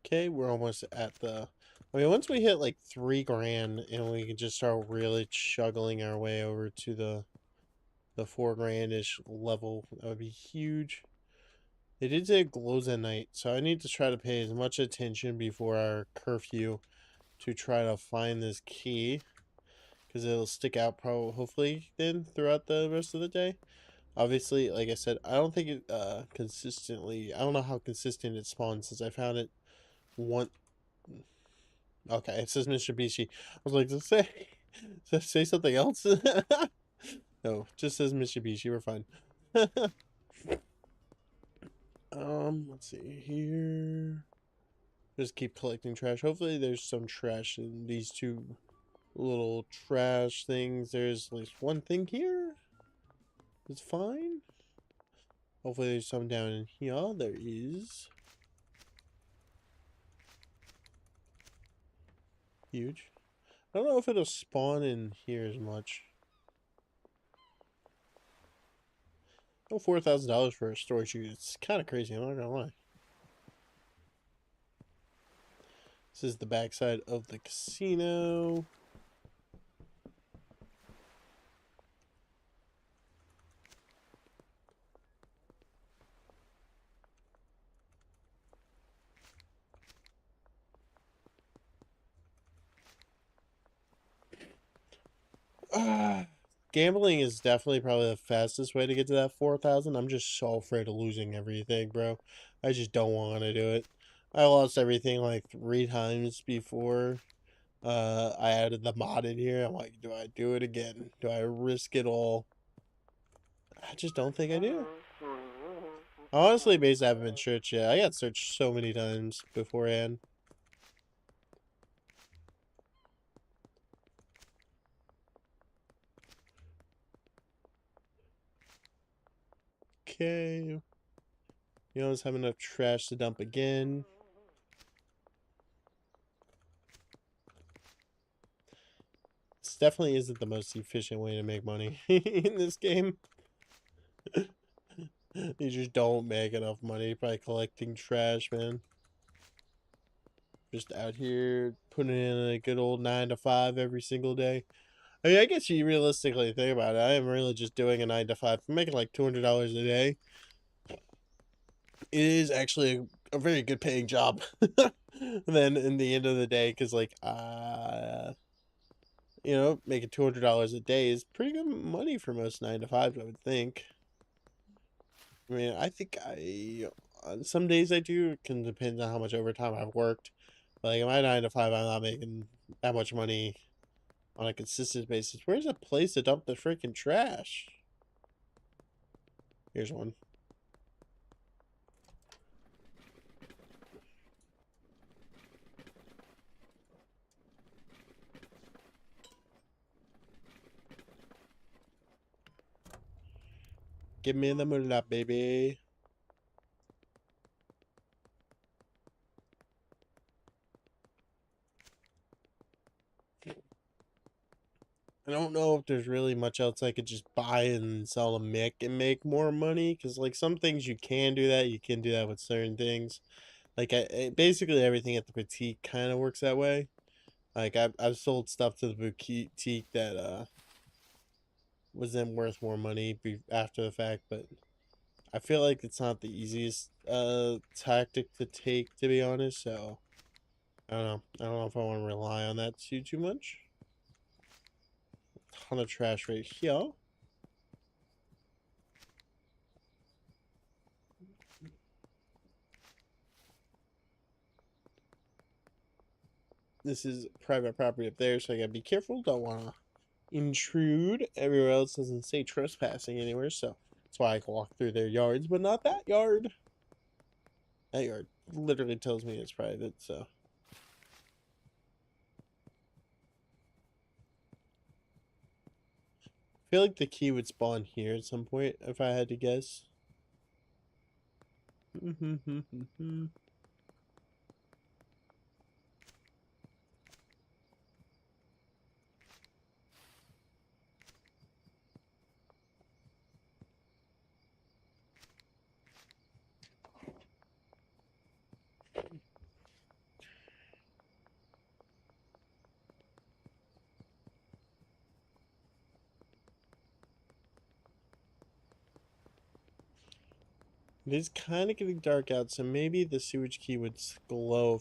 Okay, we're almost at the... I mean, once we hit like 3 grand and we can just start really chuggling our way over to the 4 grand-ish level, that would be huge. They did say it glows at night, so I need to try to pay as much attention before our curfew to try to find this key, because it'll stick out probably, hopefully, then throughout the rest of the day. Obviously, like I said, I don't think it consistently, I don't know how consistent it spawns since I found it one. Okay, it says Mitsubishi. I was like, does it say something else? No, just says Mitsubishi. We're fine. Let's see here. Just keep collecting trash. Hopefully there's some trash in these 2 little trash things. There's at least 1 thing here. It's fine. Hopefully there's some down in here. There is. Huge. I don't know if it'll spawn in here as much. Oh, $4,000 for a storage unit. It's kind of crazy, I'm not gonna lie. This is the backside of the casino. Gambling is definitely probably the fastest way to get to that 4,000. I'm just so afraid of losing everything, bro. I just don't want to do it. I lost everything like 3 times before I added the mod in here. I'm like, do I do it again? Do I risk it all? I just don't think I do. Honestly, base I haven't been searched yet. I got searched so many times beforehand. Okay. You always have enough trash to dump again. This definitely isn't the most efficient way to make money in this game. You just don't make enough money by collecting trash, man. Just out here putting in a good old 9 to 5 every single day. I mean, I guess you realistically think about it. I am really just doing a 9 to 5. I'm making like $200 a day. It is actually a very good paying job. Then in the end of the day, because like, you know, making $200 a day is pretty good money for most 9 to 5s, I would think. I mean, I think on some days I do. It can depend on how much overtime I've worked. Like, my 9 to 5, I'm not making that much money on a consistent basis. Where's a place to dump the freaking trash? Here's one. Give me the moolah, baby. I don't know if there's really much else I could just buy and sell a Mick and make more money. Because, like, some things you can do that. You can do that with certain things. Like, basically everything at the boutique kind of works that way. Like, I've sold stuff to the boutique that, was then worth more money after the fact. But I feel like it's not the easiest, tactic to take, to be honest. So, I don't know. I don't know if I want to rely on that too much. Ton of trash right here. This is private property up there, so I gotta be careful. Don't wanna intrude. Everywhere else doesn't say trespassing anywhere, so that's why I can walk through their yards, but not that yard. That yard literally tells me it's private, so. I feel like the key would spawn here at some point if I had to guess. It is kind of getting dark out, so maybe the sewage key would glow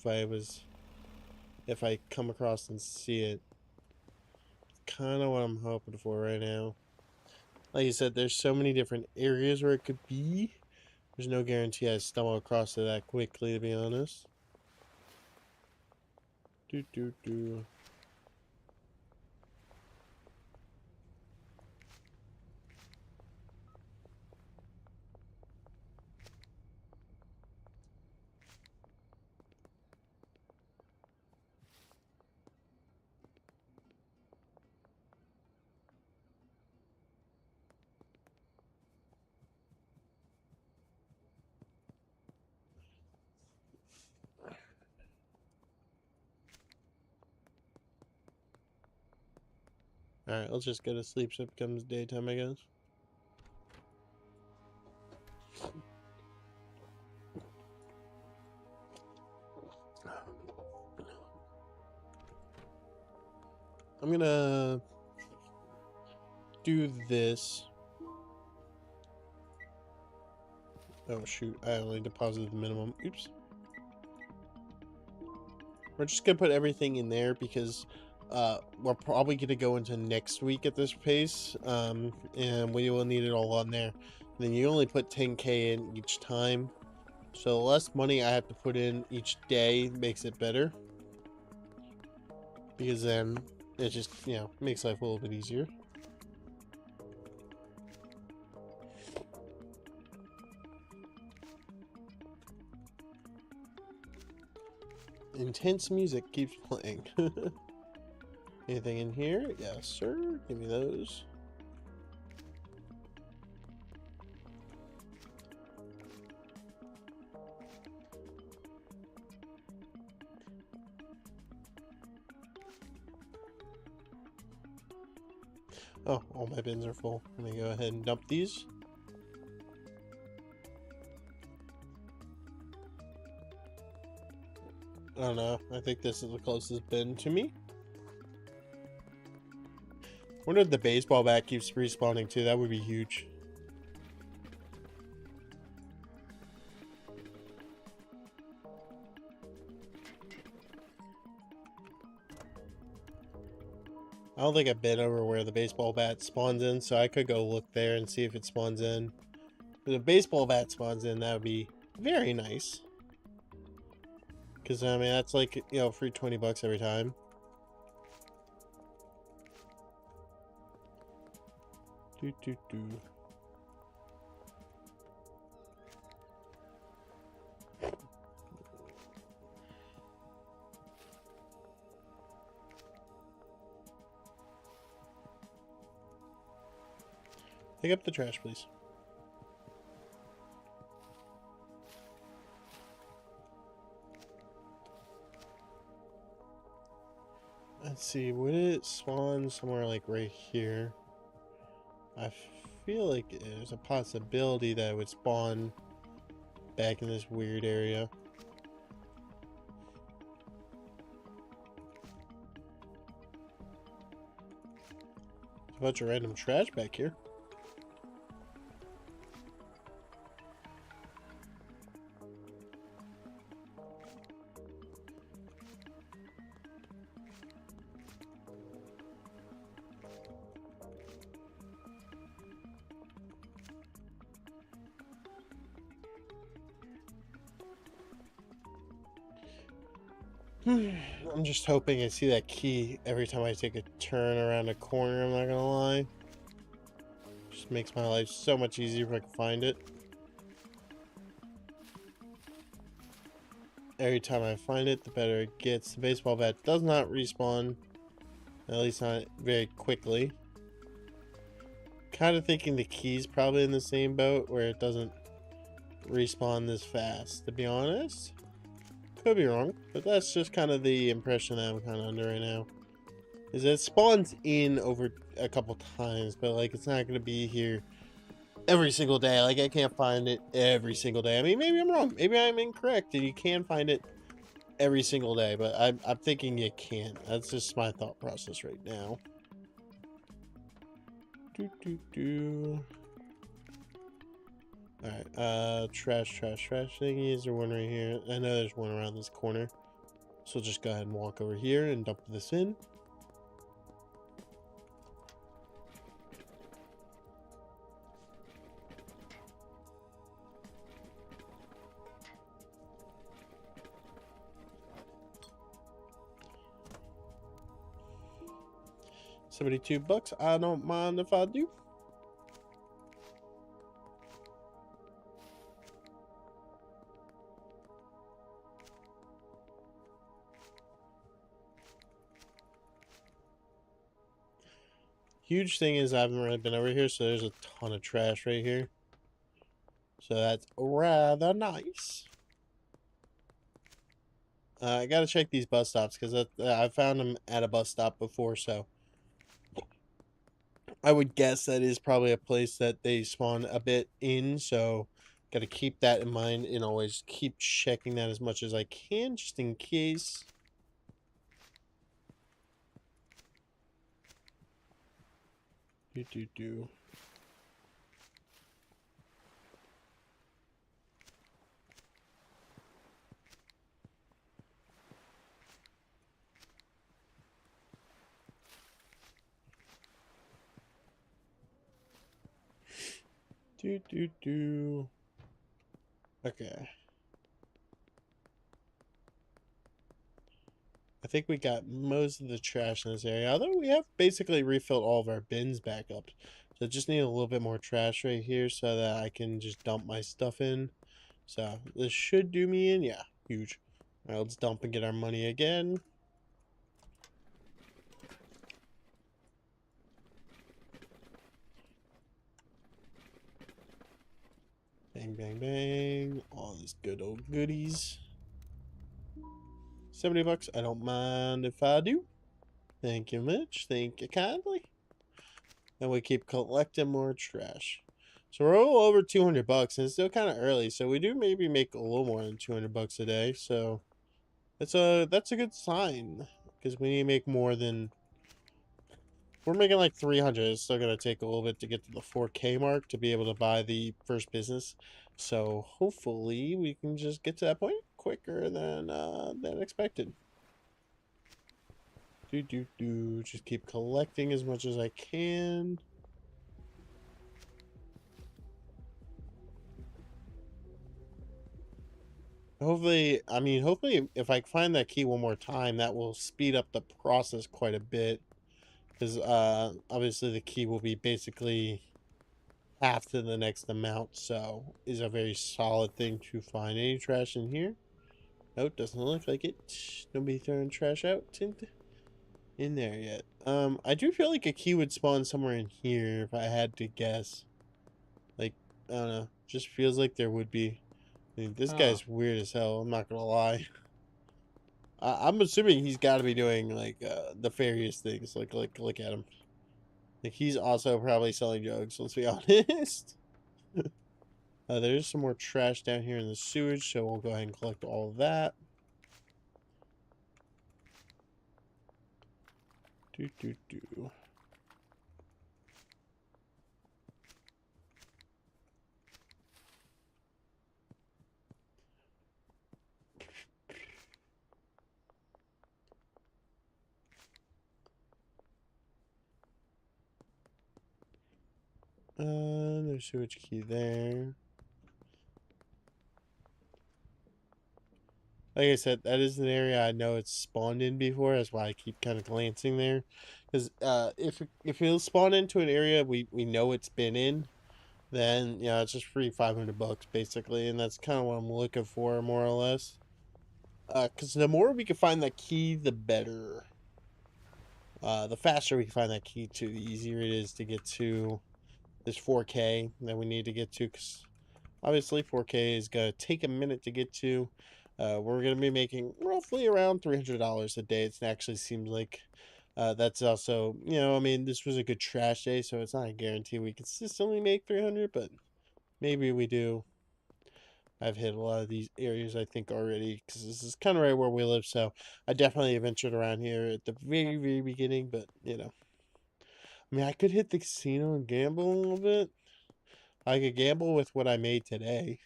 if I come across and see it. Kind of what I'm hoping for right now. Like you said, there's so many different areas where it could be. There's no guarantee I stumble across it that quickly, to be honest. Do do do. Alright, let's just go to sleep so it becomes daytime, I guess. I'm gonna do this. Oh shoot, I only deposited the minimum. Oops. We're just gonna put everything in there because we're probably gonna go into next week at this pace. And we will need it all on there. Then you only put 10K in each time. So the less money I have to put in each day makes it better. Because then it just, you know, makes life a little bit easier. Intense music keeps playing. Anything in here? Yes, sir. Give me those. Oh, all my bins are full. Let me go ahead and dump these. I don't know. I think this is the closest bin to me. Wonder if the baseball bat keeps respawning too. That would be huge. I don't think I've been over where the baseball bat spawns in, so I could go look there and see if it spawns in. If the baseball bat spawns in, that would be very nice. Because, I mean, that's like, you know, free 20 bucks every time. Do. Pick up the trash, please. Let's see, would it spawn somewhere like right here? I feel like there's a possibility that it would spawn back in this weird area. There's a bunch of random trash back here. I'm just hoping I see that key every time I take a turn around a corner, I'm not gonna lie. Just makes my life so much easier if I can find it. Every time I find it, the better it gets. The baseball bat does not respawn, at least not very quickly. Kind of thinking the key's probably in the same boat where it doesn't respawn this fast, to be honest. Could be wrong, but that's just kind of the impression that I'm kind of under right now. Is that it spawns in over a couple times, but like it's not going to be here every single day. Like I can't find it every single day. I mean, maybe I'm wrong. Maybe I'm incorrect and you can find it every single day, but I'm thinking you can't. That's just my thought process right now. Alright, trash thingy. Is there one right here? I know there's one around this corner. So we'll just go ahead and walk over here and dump this in. $72. I don't mind if I do. Huge thing is I haven't really been over here, so there's a ton of trash right here. So that's rather nice. I gotta check these bus stops because I found them at a bus stop before, so I would guess that is probably a place that they spawn a bit in, so got to keep that in mind and always keep checking that as much as I can, just in case. Do. Do. Okay. I think we got most of the trash in this area, although we have basically refilled all of our bins back up. So just need a little bit more trash right here so that I can just dump my stuff in. So this should do me in. Yeah, huge. All right, let's dump and get our money again. Bang, bang, bang. All these good old goodies. 70 bucks. I don't mind if I do. Thank you much. Thank you kindly. And we keep collecting more trash. So we're a little over 200 bucks, and it's still kind of early, so we do maybe make a little more than 200 bucks a day. So that's a good sign, because we need to make more than, we're making like 300. It's still gonna take a little bit to get to the 4K mark to be able to buy the first business. So hopefully we can just get to that point quicker than expected. Just keep collecting as much as I can. Hopefully, I mean, hopefully if I find that key one more time, that will speed up the process quite a bit. Because, obviously the key will be basically half to the next amount, so is a very solid thing to find. Any trash in here? Nope, doesn't look like it. Nobody throwing trash out in there yet. I do feel like a key would spawn somewhere in here if I had to guess. Like, I don't know, just feels like there would be. I mean, this guy's weird as hell, I'm not gonna lie. I'm assuming he's got to be doing like nefarious things. Like, look at him. Like he's also probably selling drugs. Let's be honest. There's some more trash down here in the sewage, so we'll go ahead and collect all of that. Do. There's sewage key there. Like I said, that is an area I know it's spawned in before. That's why I keep kind of glancing there. Because if it'll spawn into an area we know it's been in, then yeah, it's just free 500 bucks basically, and that's kind of what I'm looking for, more or less. Because the more we can find that key, the better. The faster we can find that key to, the easier it is to get to this 4K that we need to get to. Because obviously 4K is going to take a minute to get to. We're going to be making roughly around $300 a day. It actually seems like that's also, I mean, this was a good trash day, so it's not a guarantee we consistently make 300, but maybe we do. I've hit a lot of these areas, I think, already, because this is kind of right where we live, so I definitely ventured around here at the very, very beginning, but, I mean, I could hit the casino and gamble a little bit. I could gamble with what I made today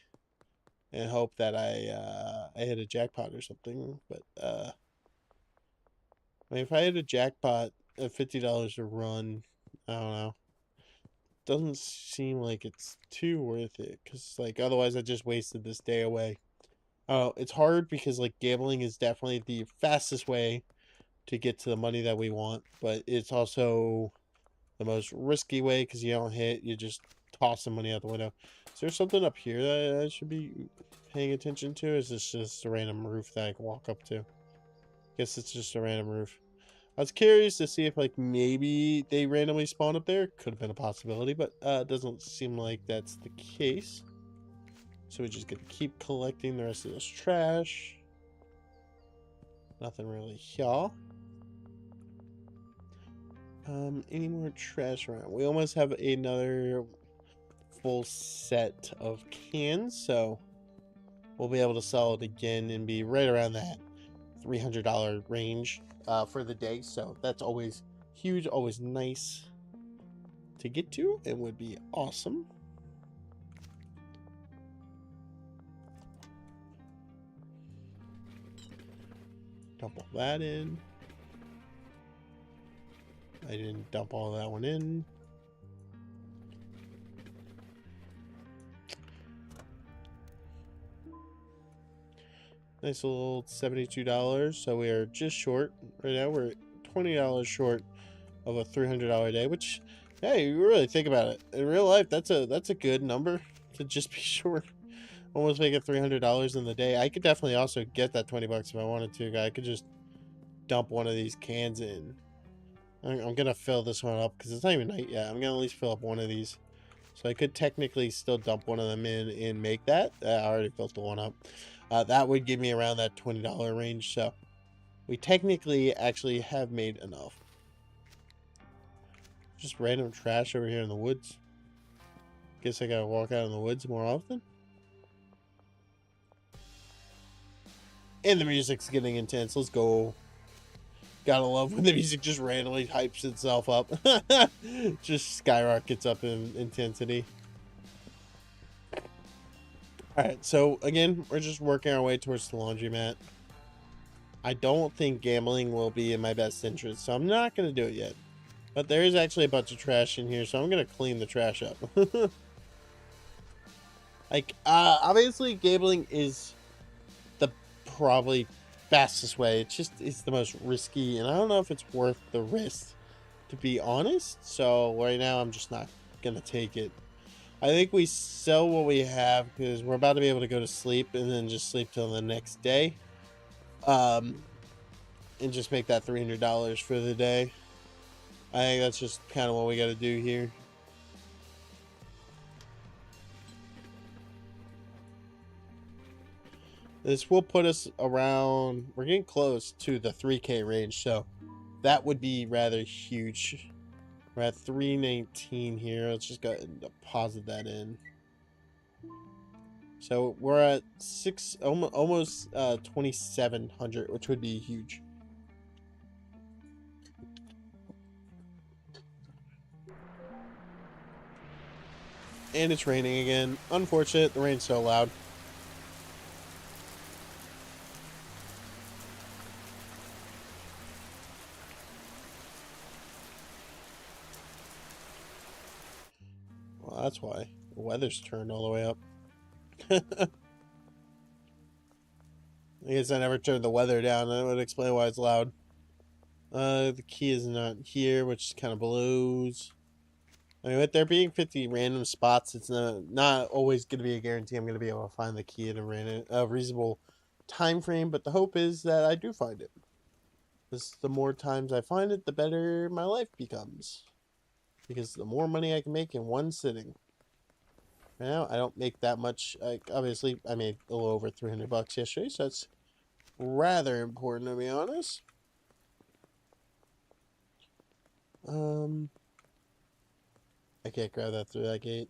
and hope that I hit a jackpot or something, but, I mean, if I hit a jackpot at $50 a run, I don't know. Doesn't seem like it's too worth it, because, like, otherwise I just wasted this day away. Oh, it's hard because like gambling is definitely the fastest way to get to the money that we want, but it's also the most risky way because you don't hit, you just toss the money out the window. Is there something up here that I should be paying attention to? Is this just a random roof that I can walk up to? Guess it's just a random roof. I was curious to see if like maybe they randomly spawn up there. Could have been a possibility, but it doesn't seem like that's the case. So we just get to keep collecting the rest of this trash. Nothing really here. Any more trash around? We almost have another full set of cans, so we'll be able to sell it again and be right around that $300 range for the day. So that's always huge, always nice to get to, and would be awesome. Dump all that in. I didn't dump all that one in. Nice little $72. So we are just short. Right now we're $20 short of a $300 day, which, hey, you really think about it. In real life, that's a good number to just be short. Almost make it $300 in the day. I could definitely also get that 20 bucks if I wanted to. I could just dump one of these cans in. I'm gonna fill this one up because it's not even night yet. I'm gonna at least fill up one of these. So I could technically still dump one of them in and make that. I already filled the one up. That would give me around that $20 range. So we technically actually have made enough. Just random trash over here in the woods. Guess I gotta walk out in the woods more often. And the music's getting intense. Let's go. Gotta love when the music just randomly hypes itself up. Just skyrockets up in intensity. Alright, so again, we're just working our way towards the laundromat. I don't think gambling will be in my best interest, so I'm not going to do it yet. But there is actually a bunch of trash in here, so I'm going to clean the trash up. Like, obviously gambling is the probably fastest way. It's the most risky, and I don't know if it's worth the risk, to be honest. So right now I'm just not gonna take it. I think we sell what we have because we're about to be able to go to sleep and then just sleep till the next day, and just make that $300 for the day. I think that's just kind of what we got to do here. This will put us around, we're getting close to the 3K range, so that would be rather huge. We're at 319 here. Let's just go ahead and deposit that in. So we're at almost 2,700, which would be huge. And it's raining again. Unfortunate, the rain's so loud. Well, that's why the weather's turned all the way up. I guess I never turned the weather down. That would explain why it's loud. The key is not here, which kind of blows. I mean, with there being 50 random spots, it's not always going to be a guarantee I'm going to be able to find the key in a reasonable time frame, but the hope is that I do find it. Because the more times I find it, the better my life becomes. Because the more money I can make in one sitting. Right now, I don't make that much. Obviously, I made a little over 300 bucks yesterday, so that's rather important, to be honest. I can't grab that through that gate.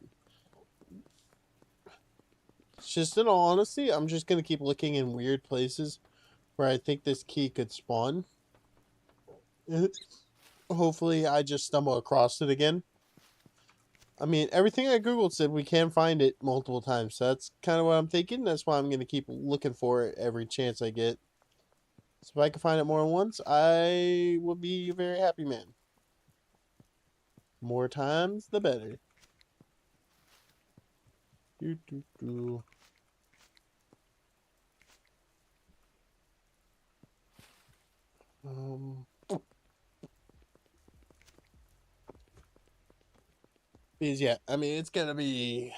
It's just, in all honesty, I'm just going to keep looking in weird places where I think this key could spawn. Hopefully, I just stumble across it again. I mean, everything I Googled said we can find it multiple times. So that's kind of what I'm thinking. That's why I'm going to keep looking for it every chance I get. So if I can find it more than once, I will be a very happy man. More times, the better. Because yeah, I mean it's gonna be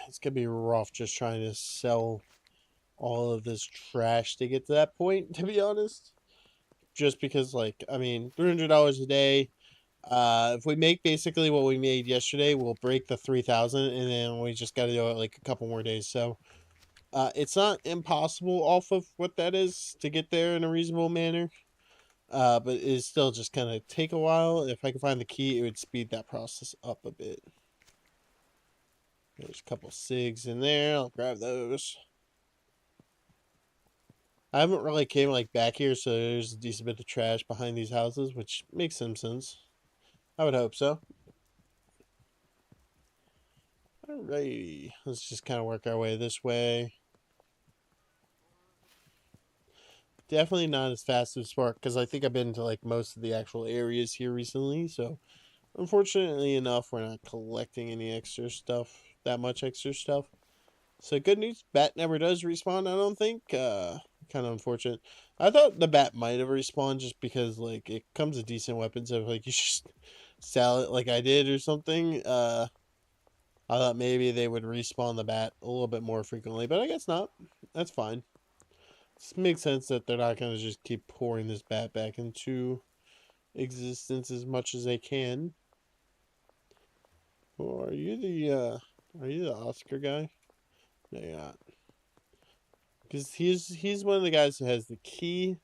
rough just trying to sell all of this trash to get to that point, to be honest. Just because, like, I mean, $300 a day. If we make basically what we made yesterday, we'll break the 3,000, and then we just got to do it like a couple more days. So, it's not impossible off of what that is to get there in a reasonable manner. But it still just kind of take a while. If I could find the key, it would speed that process up a bit. There's a couple SIGs in there. I'll grab those. I haven't really came like back here, so there's a decent bit of trash behind these houses, which makes some sense. I would hope so. Alrighty, let's just kind of work our way this way. Definitely not as fast as Spark, because I think I've been to like most of the actual areas here recently, so unfortunately enough, we're not collecting any extra stuff, that much extra stuff. So good news, bat never does respawn, I don't think. Kind of unfortunate. I thought the bat might have respawned just because like it comes with decent weapons, so like you should sell it like I did or something. I thought maybe they would respawn the bat a little bit more frequently, but I guess not. That's fine. It makes sense that they're not gonna just keep pouring this bat back into existence as much as they can. Or are you the Oscar guy? No, you're not. Because he's one of the guys who has the key,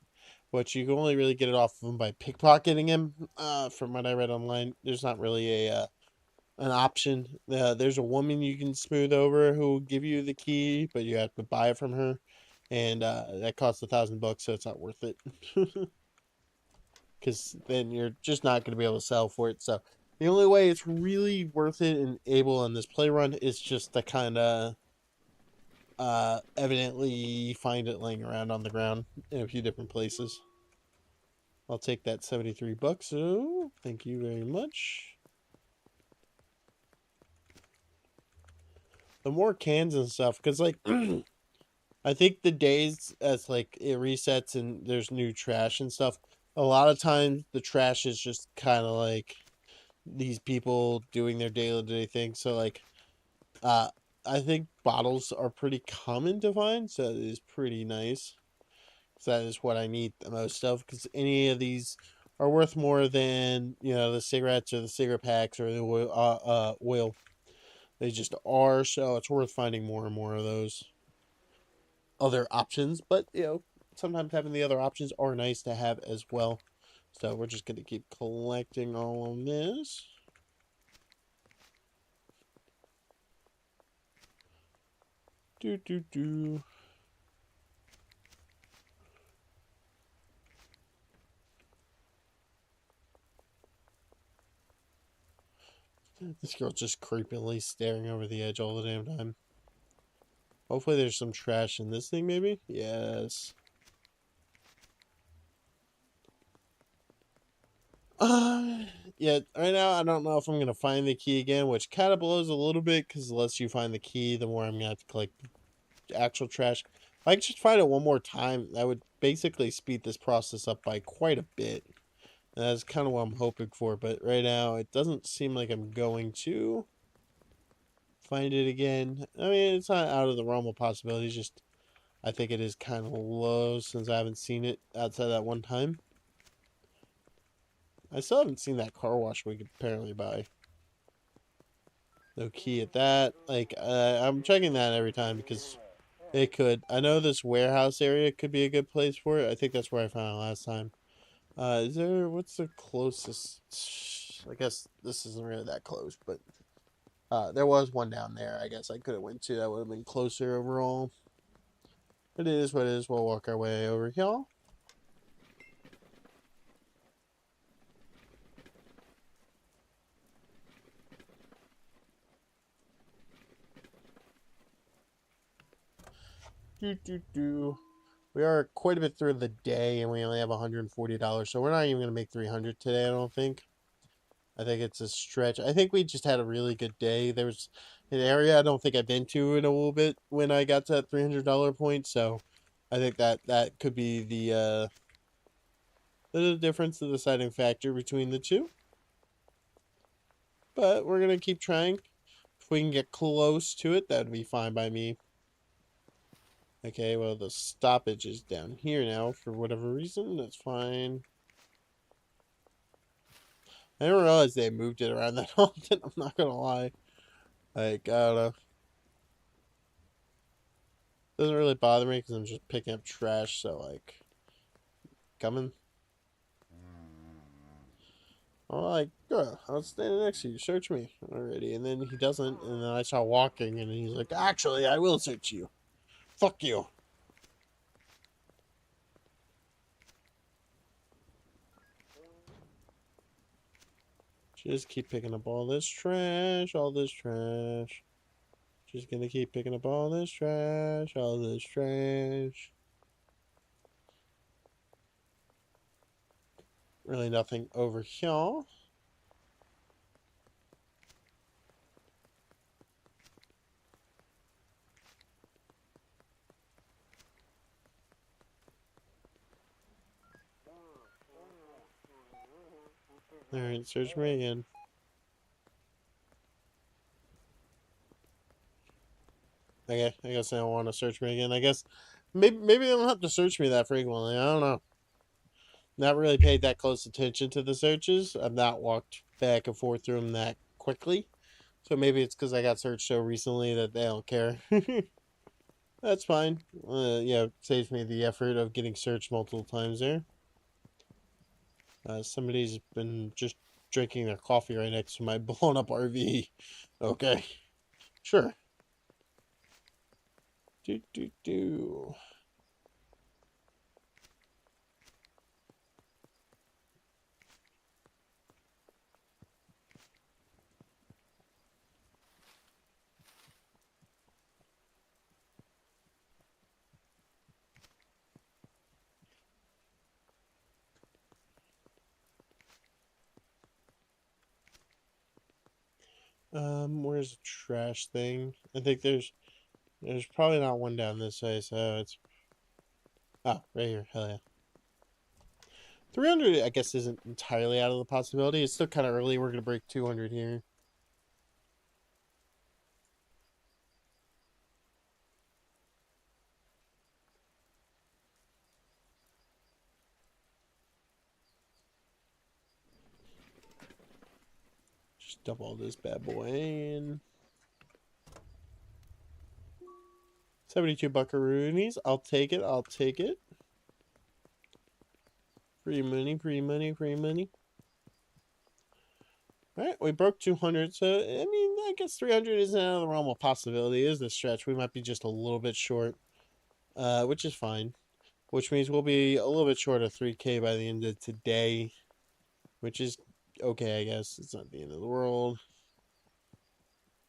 but you can only really get it off of him by pickpocketing him. From what I read online, there's not really a an option. There's a woman you can smooth over who will give you the key, but you have to buy it from her, and that costs $1,000, so it's not worth it. Because then you're just not going to be able to sell for it. So the only way it's really worth it and able on this play run is just to kind of evidently find it laying around on the ground in a few different places. I'll take that $73. Oh, thank you very much. The more cans and stuff, because like I think the days as like it resets and there's new trash and stuff, a lot of times the trash is just kind of like these people doing their day-to-day thing. So like uh I think bottles are pretty common to find, so it is pretty nice. So that is what I need the most of, because any of these are worth more than, you know, the cigarettes or the cigarette packs or the oil. They just are, so it's worth finding more and more of those other options. But, you know, sometimes having the other options are nice to have as well. So we're just going to keep collecting all of this. Do, do, do. This girl's just creepily staring over the edge all the damn time. Hopefully there's some trash in this thing, maybe? Yes. Uh, yeah, right now I don't know if I'm going to find the key again, which kind of blows a little bit, because the less you find the key, the more I'm going to have to collect actual trash. If I could just find it one more time, that would basically speed this process up by quite a bit. And that's kind of what I'm hoping for, but right now it doesn't seem like I'm going to find it again. I mean, it's not out of the realm of possibilities, just I think it is kind of low since I haven't seen it outside that one time. I still haven't seen that car wash we could apparently buy. No key at that. Like, I'm checking that every time because it could. I know this warehouse area could be a good place for it. I think that's where I found it last time. Is there, what's the closest? I guess this isn't really that close, but there was one down there. I guess I could have went to. That would have been closer overall. It is what it is. We'll walk our way over here. Do, do, do. We are quite a bit through the day, and we only have $140, so we're not even gonna make 300 today. I don't think. I think it's a stretch. I think we just had a really good day. There was an area I don't think I've been to in a little bit when I got to that $300 point, so I think that could be the difference, the deciding factor between the two. But we're gonna keep trying. If we can get close to it, that'd be fine by me. Okay, well, the stoppage is down here now for whatever reason. That's fine. I didn't realize they moved it around that often. I'm not gonna lie. Like, I don't know. Doesn't really bother me because I'm just picking up trash, so, like, coming. I'm like, girl, I was standing next to you. Search me already. And then he doesn't. And then I saw walking, and he's like, actually, I will search you. Fuck you. Just keep picking up all this trash, all this trash. Just gonna keep picking up all this trash, all this trash. Really nothing over here. Alright, search me again. Okay, I guess they don't want to search me again. I guess maybe they don't have to search me that frequently. I don't know. Not really paid that close attention to the searches. I've not walked back and forth through them that quickly. So maybe it's because I got searched so recently that they don't care. That's fine. Yeah, it saves me the effort of getting searched multiple times there. Somebody's been just drinking their coffee right next to my blown up RV. Okay, sure. Do. Where's the trash thing? I think there's probably not one down this way, so it's right here. Hell yeah. 300, I guess, isn't entirely out of the possibility. It's still kind of early. We're gonna break 200 here. Just dump all this bad boy in. 72 buckaroonies. I'll take it. I'll take it. Free money, free money, free money. Alright, we broke 200, so, I mean, I guess 300 isn't out of the realm of possibility. It is a stretch. We might be just a little bit short, which is fine. Which means we'll be a little bit short of 3K by the end of today, which is okay, I guess. It's not the end of the world.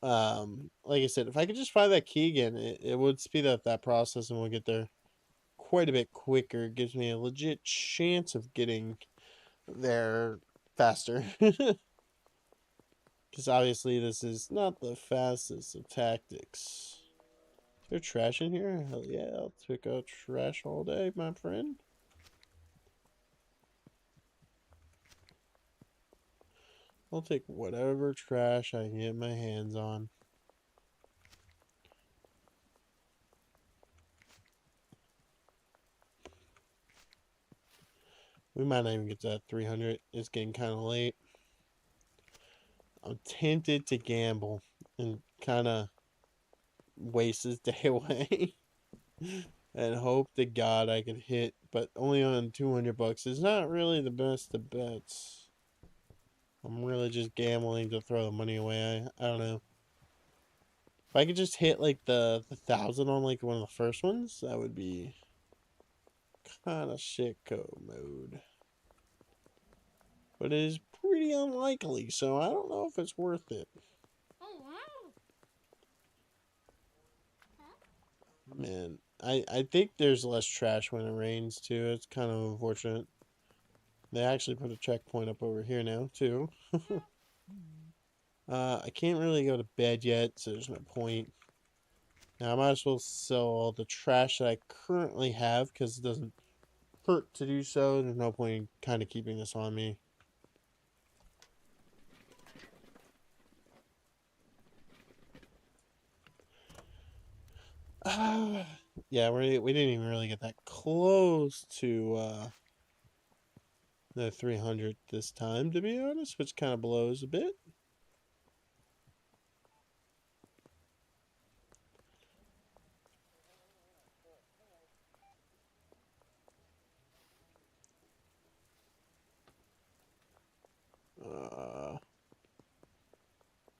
Like I said, if I could just find that key again, it would speed up that process and we'll get there quite a bit quicker. It gives me a legit chance of getting there faster. Because obviously this is not the fastest of tactics. Is there trash in here? Hell yeah, I'll pick out trash all day, my friend. I'll take whatever trash I can get my hands on. We might not even get to that 300. It's getting kind of late. I'm tempted to gamble and kind of waste this day away and hope to God I can hit, but only on 200 bucks is not really the best of bets. I'm really just gambling to throw the money away. I don't know. If I could just hit like the 1,000 on like one of the first ones, that would be kind of sicko mode. But it is pretty unlikely, so I don't know if it's worth it. Man, I think there's less trash when it rains too. It's kind of unfortunate. They actually put a checkpoint up over here now too. I can't really go to bed yet, so there's no point. Now I might as well sell all the trash that I currently have because it doesn't hurt to do so. There's no point in kind of keeping this on me. Yeah, we didn't even really get that close to the 300 this time, to be honest, which kind of blows a bit.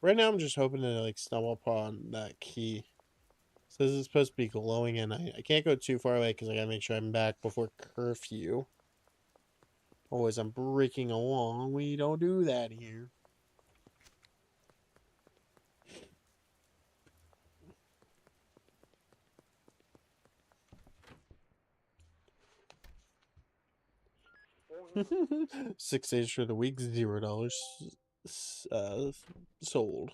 Right now, I'm just hoping to like stumble upon that key. So this is supposed to be glowing at night. I can't go too far away because I gotta make sure I'm back before curfew. Always, I'm breaking along. We don't do that here. $6 for the week, $0 sold.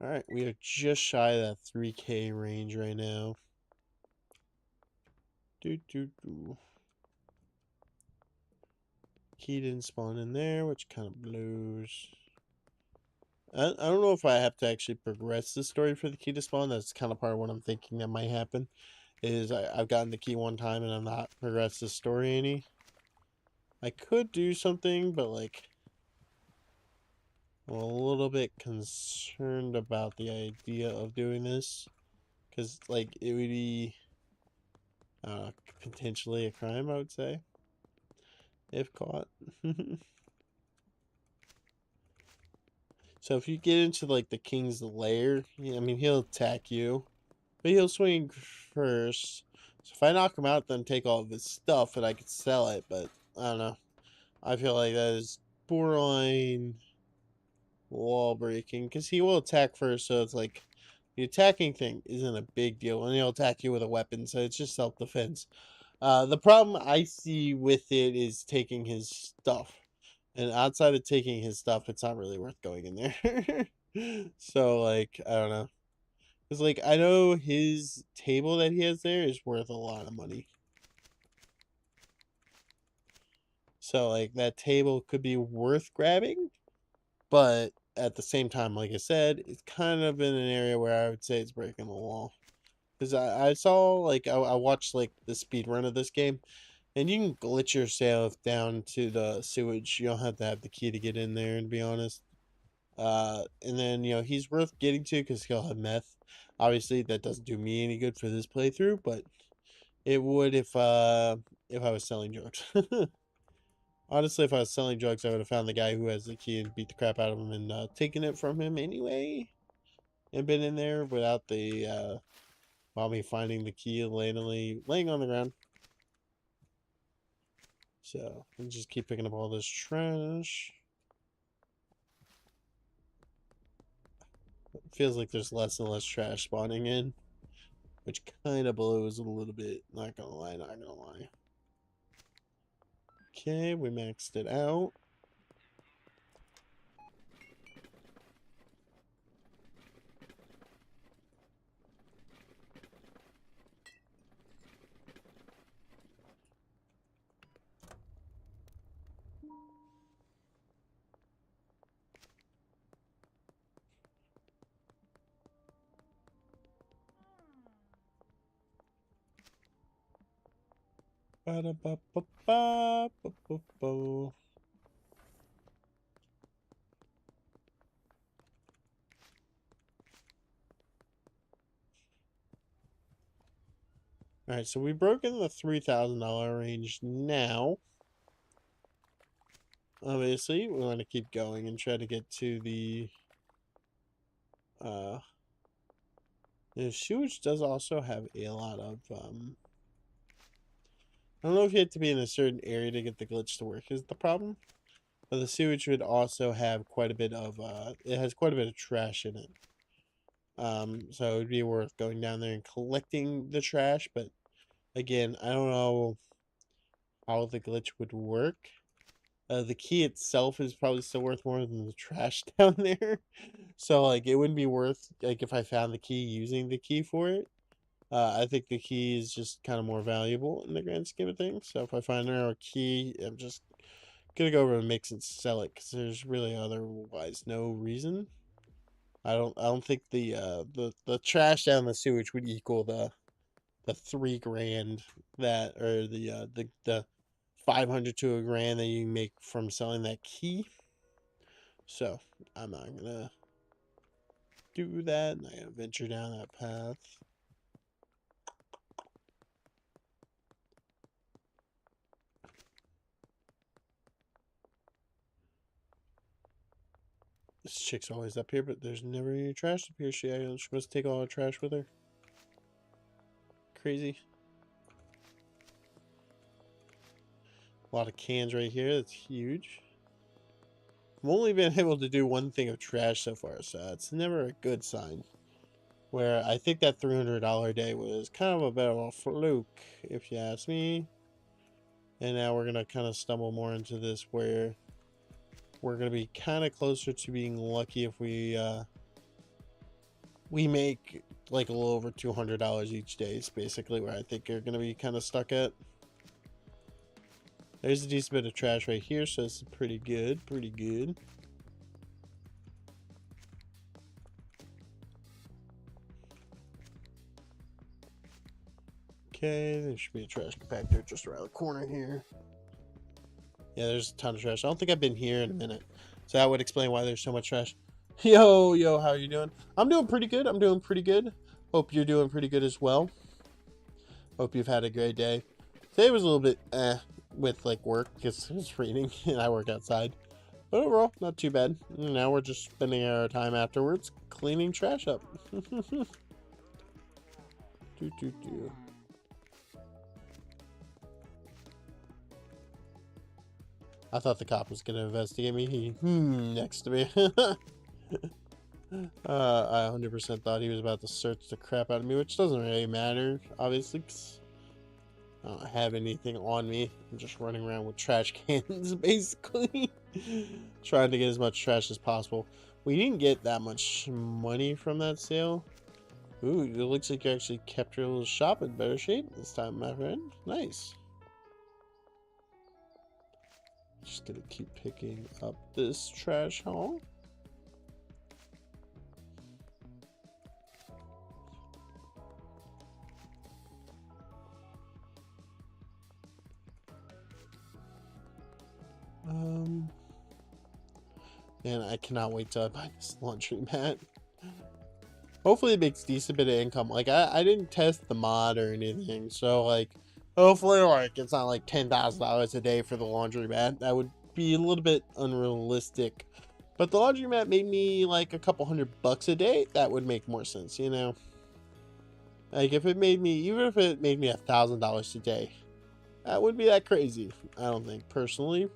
Alright, we are just shy of that 3K range right now. Key didn't spawn in there, which kind of blows. I don't know if I have to actually progress the story for the key to spawn. That's kind of part of what I'm thinking that might happen. Is I've gotten the key one time and I'm not progressed the story any. I could do something, but like I'm a little bit concerned about the idea of doing this. Because like it would be potentially a crime, I would say. If caught. So if you get into like the king's lair, I mean he'll attack you. But he'll swing first. So if I knock him out, then take all of his stuff and I could sell it. But I don't know. I feel like that is borderline wall breaking. Because he will attack first. So it's like the attacking thing isn't a big deal. And he'll attack you with a weapon. So it's just self defense. The problem I see with it is taking his stuff. And outside of taking his stuff, it's not really worth going in there. So, like, I don't know. Because, like, I know his table that he has there is worth a lot of money. So, like, that table could be worth grabbing. But at the same time, like I said, it's kind of in an area where I would say it's breaking the law. Because I saw, like, I watched, like, the speed run of this game. And you can glitch yourself down to the sewage. You don't have to have the key to get in there, to be honest. And then, you know, he's worth getting to because he'll have meth. Obviously, that doesn't do me any good for this playthrough, but it would if I was selling drugs. Honestly, if I was selling drugs, I would have found the guy who has the key and beat the crap out of him and taken it from him anyway. And been in there without the, while me finding the key laying on the ground. So, I'll just keep picking up all this trash. It feels like there's less and less trash spawning in, which kind of blows a little bit. Not gonna lie, not gonna lie. Okay, we maxed it out. Ba-da-ba-ba-ba-ba-ba-ba. Alright, so we've broken the $3,000 range now. Obviously, we want to keep going and try to get to the sewage does also have a lot of I don't know if you have to be in a certain area to get the glitch to work is the problem. But the sewage would also have quite a bit of it has quite a bit of trash in it. So it'd be worth going down there and collecting the trash, but again, I don't know how the glitch would work. The key itself is probably still worth more than the trash down there. So like it wouldn't be worth like if I found the key using the key for it. I think the key is just kind of more valuable in the grand scheme of things. So if I find another key, I'm just gonna go over and mix and sell it because there's really otherwise no reason. I don't think the trash down the sewage would equal the $3,000 that or the 500 to a grand that you make from selling that key. So I'm not gonna do that. I'm not gonna venture down that path. This chick's always up here, but there's never any trash up here. She must take all our trash with her. Crazy. A lot of cans right here. That's huge. I've only been able to do one thing of trash so far, so it's never a good sign. Where I think that $300 day was kind of a bit of a fluke, if you ask me. And now we're going to kind of stumble more into this where we're going to be kind of closer to being lucky if we make like a little over $200 each day is basically where I think you're going to be kind of stuck at. There's a decent bit of trash right here, so it's pretty good, pretty good. Okay, there should be a trash compactor just around the corner here. Yeah, there's a ton of trash. I don't think I've been here in a minute, so that would explain why there's so much trash. Yo, how are you doing? I'm doing pretty good. I'm doing pretty good. Hope you're doing pretty good as well. Hope you've had a great day. Today was a little bit with like work because it's raining and I work outside. But overall, not too bad. Now we're just spending our time afterwards cleaning trash up. I thought the cop was going to investigate me. He next to me. I 100% thought he was about to search the crap out of me, which doesn't really matter, obviously, 'cause I don't have anything on me. I'm just running around with trash cans, basically. Trying to get as much trash as possible. We didn't get that much money from that sale. Ooh, it looks like you actually kept your little shop in better shape this time, my friend. Nice. Just gonna keep picking up this trash haul. Man, I cannot wait till I buy this laundry mat. Hopefully it makes decent bit of income. Like, I didn't test the mod or anything, so, like, hopefully, like, it's not, like, $10,000 a day for the laundry mat. That would be a little bit unrealistic. But the laundry mat made me, like, a couple $100 a day. That would make more sense, you know? Like, if it made me, even if it made me $1,000 a day, that wouldn't be that crazy, I don't think, personally.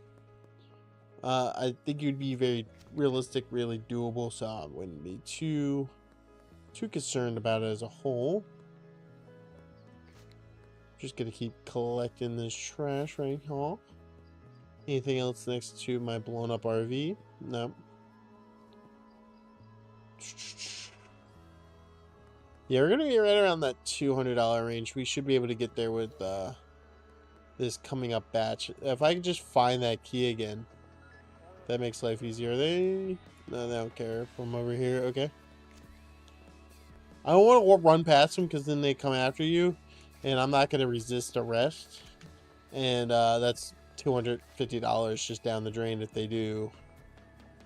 I think you'd be very realistic, really doable, so I wouldn't be too concerned about it as a whole. Just gonna keep collecting this trash right here. Anything else next to my blown up RV? No. Yeah, we're gonna be right around that $200 range. We should be able to get there with this coming up batch. If I could just find that key again, that makes life easier. No, they don't care from over here. Okay. I don't want to run past them because then they come after you, and I'm not going to resist arrest. And that's $250 just down the drain if they do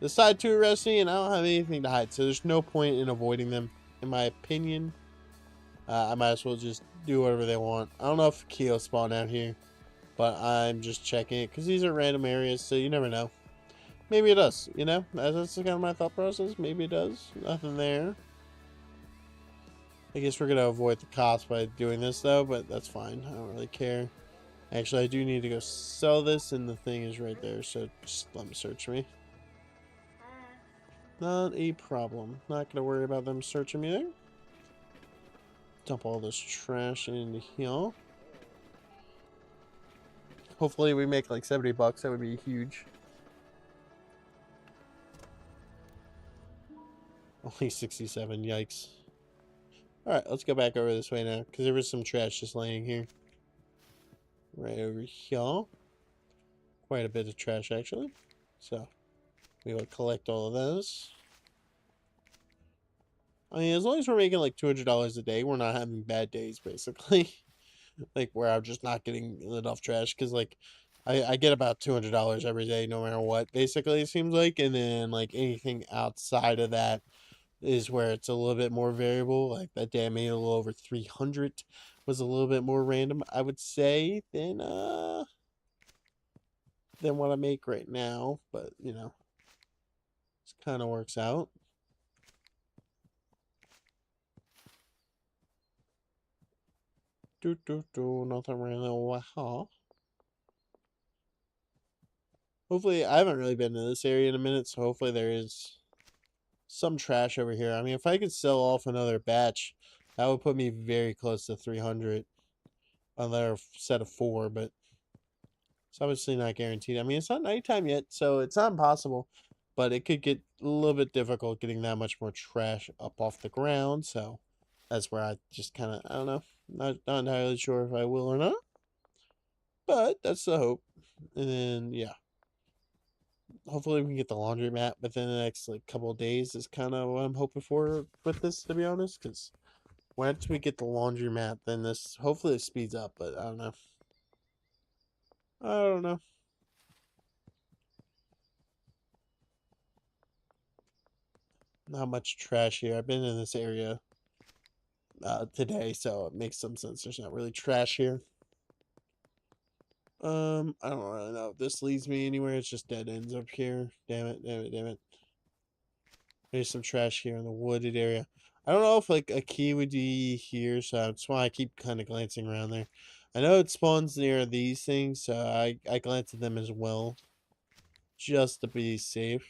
decide to arrest me, and I don't have anything to hide. So there's no point in avoiding them, in my opinion. I might as well just do whatever they want. I don't know if Keo spawn out here, but I'm just checking it because these are random areas, so you never know. Maybe it does, you know? That's kind of my thought process. Maybe it does. Nothing there. I guess we're going to avoid the cost by doing this, though, but that's fine. I don't really care. Actually, I do need to go sell this, and the thing is right there, so just let them search me. Not a problem. Not going to worry about them searching me there. Dump all this trash into here. Hopefully we make like $70. That would be huge. Only 67. Yikes. Alright, let's go back over this way now, because there was some trash just laying here. Right over here. Quite a bit of trash, actually. So, we will collect all of those. I mean, as long as we're making like $200 a day, we're not having bad days, basically. Like, where I'm just not getting enough trash, because, like, I get about $200 every day, no matter what, basically, it seems like. And then, like, anything outside of that is where it's a little bit more variable. Like that day I made a little over 300 was a little bit more random, I would say, than what I make right now. But you know, it's kind of works out. Nothing really. Wow. Hopefully, I haven't really been to this area in a minute, so hopefully there is some trash over here. I mean, if I could sell off another batch, that would put me very close to 300. Another set of 4, but it's obviously not guaranteed. I mean, it's not nighttime yet, so it's not impossible, but it could get a little bit difficult getting that much more trash up off the ground. So that's where I just kind of, I don't know, not entirely sure if I will or not, but that's the hope. And then, yeah, hopefully we can get the laundromat within the next like couple of days is kind of what I'm hoping for with this, to be honest, because once we get the laundromat, then this hopefully it speeds up, but I don't know. I don't know. Not much trash here. I've been in this area today, so it makes some sense. There's not really trash here. I don't really know if this leads me anywhere. It's just dead ends up here. Damn it, damn it, damn it. There's some trash here in the wooded area. I don't know if like a key would be here, so that's why I keep kind of glancing around there. I know it spawns near these things, so I glance at them as well, just to be safe.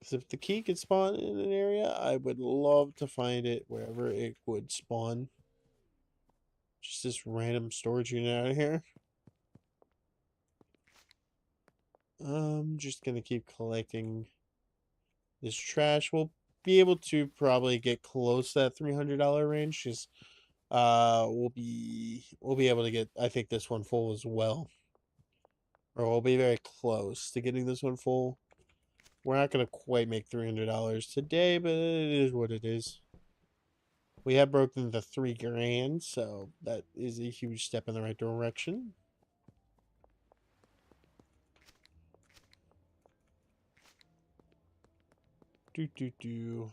Because if the key could spawn in an area, I would love to find it wherever it would spawn. Just this random storage unit out of here. I'm just gonna keep collecting this trash. We'll be able to probably get close to that $300 range. Just we'll be able to get, I think, this one full as well, or we'll be very close to getting this one full. We're not gonna quite make $300 today, but it is what it is. We have broken the 3 grand, so that is a huge step in the right direction. Do.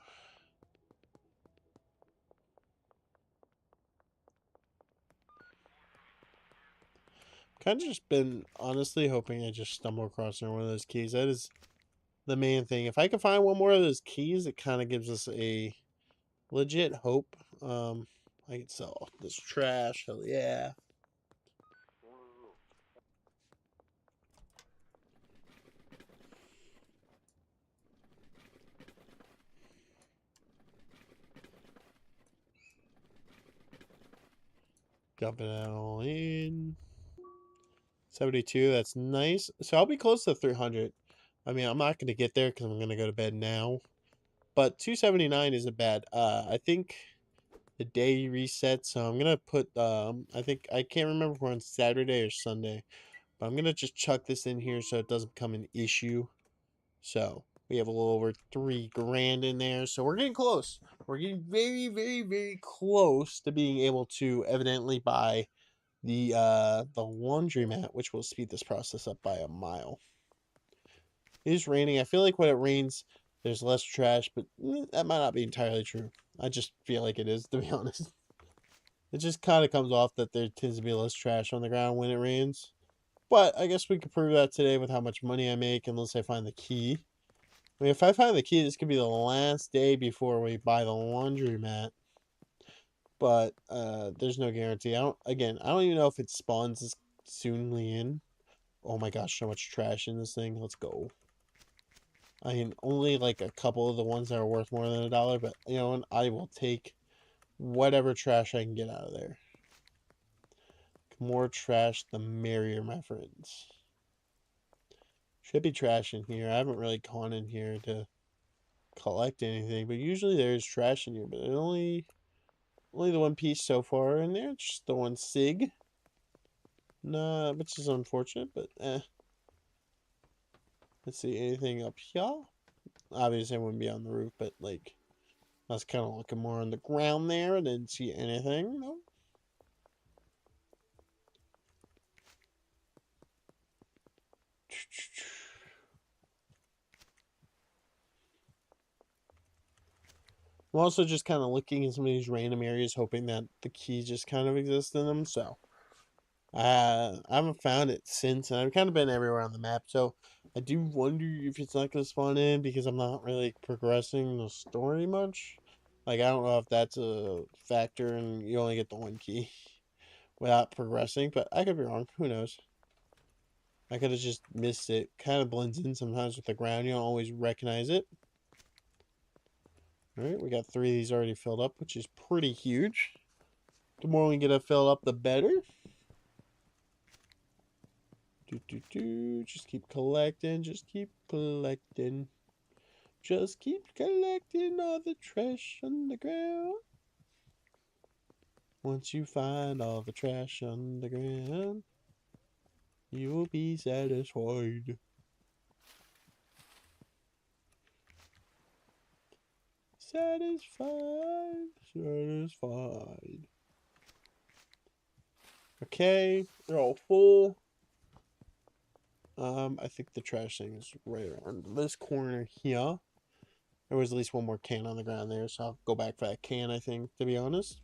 Kind of just been honestly hoping I just stumble across one of those keys. That is the main thing. If I can find one more of those keys, it kind of gives us a legit hope. I can sell this trash. Hell yeah. Dumping it all in. 72, that's nice. So I'll be close to 300. I mean, I'm not going to get there because I'm going to go to bed now. But 279 isn't bad. I think the day resets, so I'm going to put, I think, I can't remember if we're on Saturday or Sunday. But I'm going to just chuck this in here so it doesn't become an issue. So we have a little over 3 grand in there. So we're getting close. We're getting very, very, very close to being able to evidently buy the laundromat, which will speed this process up by a mile. It is raining. I feel like when it rains, there's less trash, but that might not be entirely true. I just feel like it is, to be honest. It just kind of comes off that there tends to be less trash on the ground when it rains. But I guess we could prove that today with how much money I make unless I find the key. I mean, if I find the key, this could be the last day before we buy the laundromat. But there's no guarantee. I don't even know if it spawns as soonly in. Oh my gosh, so much trash in this thing. Let's go. I mean, only like a couple of the ones that are worth more than $1, but you know, and I will take whatever trash I can get out of there. More trash, the merrier, my friends. Should be trash in here. I haven't really gone in here to collect anything, but usually there's trash in here, but only the one piece so far in there. It's just the one sig. Nah, which is unfortunate, but Let's see, anything up here? Obviously, I wouldn't be on the roof, but like, I was kind of looking more on the ground there. I didn't see anything. No. I'm also just kind of looking in some of these random areas, hoping that the key just kind of exists in them. So, I haven't found it since, and I've kind of been everywhere on the map. So, I do wonder if it's not going to spawn in because I'm not really progressing the story much. Like, I don't know if that's a factor and you only get the one key without progressing, but I could be wrong. Who knows? I could have just missed it. Kind of blends in sometimes with the ground. You don't always recognize it. Alright, we got 3 of these already filled up, which is pretty huge. The more we get to fill up, the better. Just keep collecting. Just keep collecting. Just keep collecting all the trash on the ground. Once you find all the trash on the ground, you will be satisfied. Satisfied. Satisfied. Okay, they're all full. I think the trash thing is right around this corner here. There was at least one more can on the ground there, so I'll go back for that can, I think, to be honest.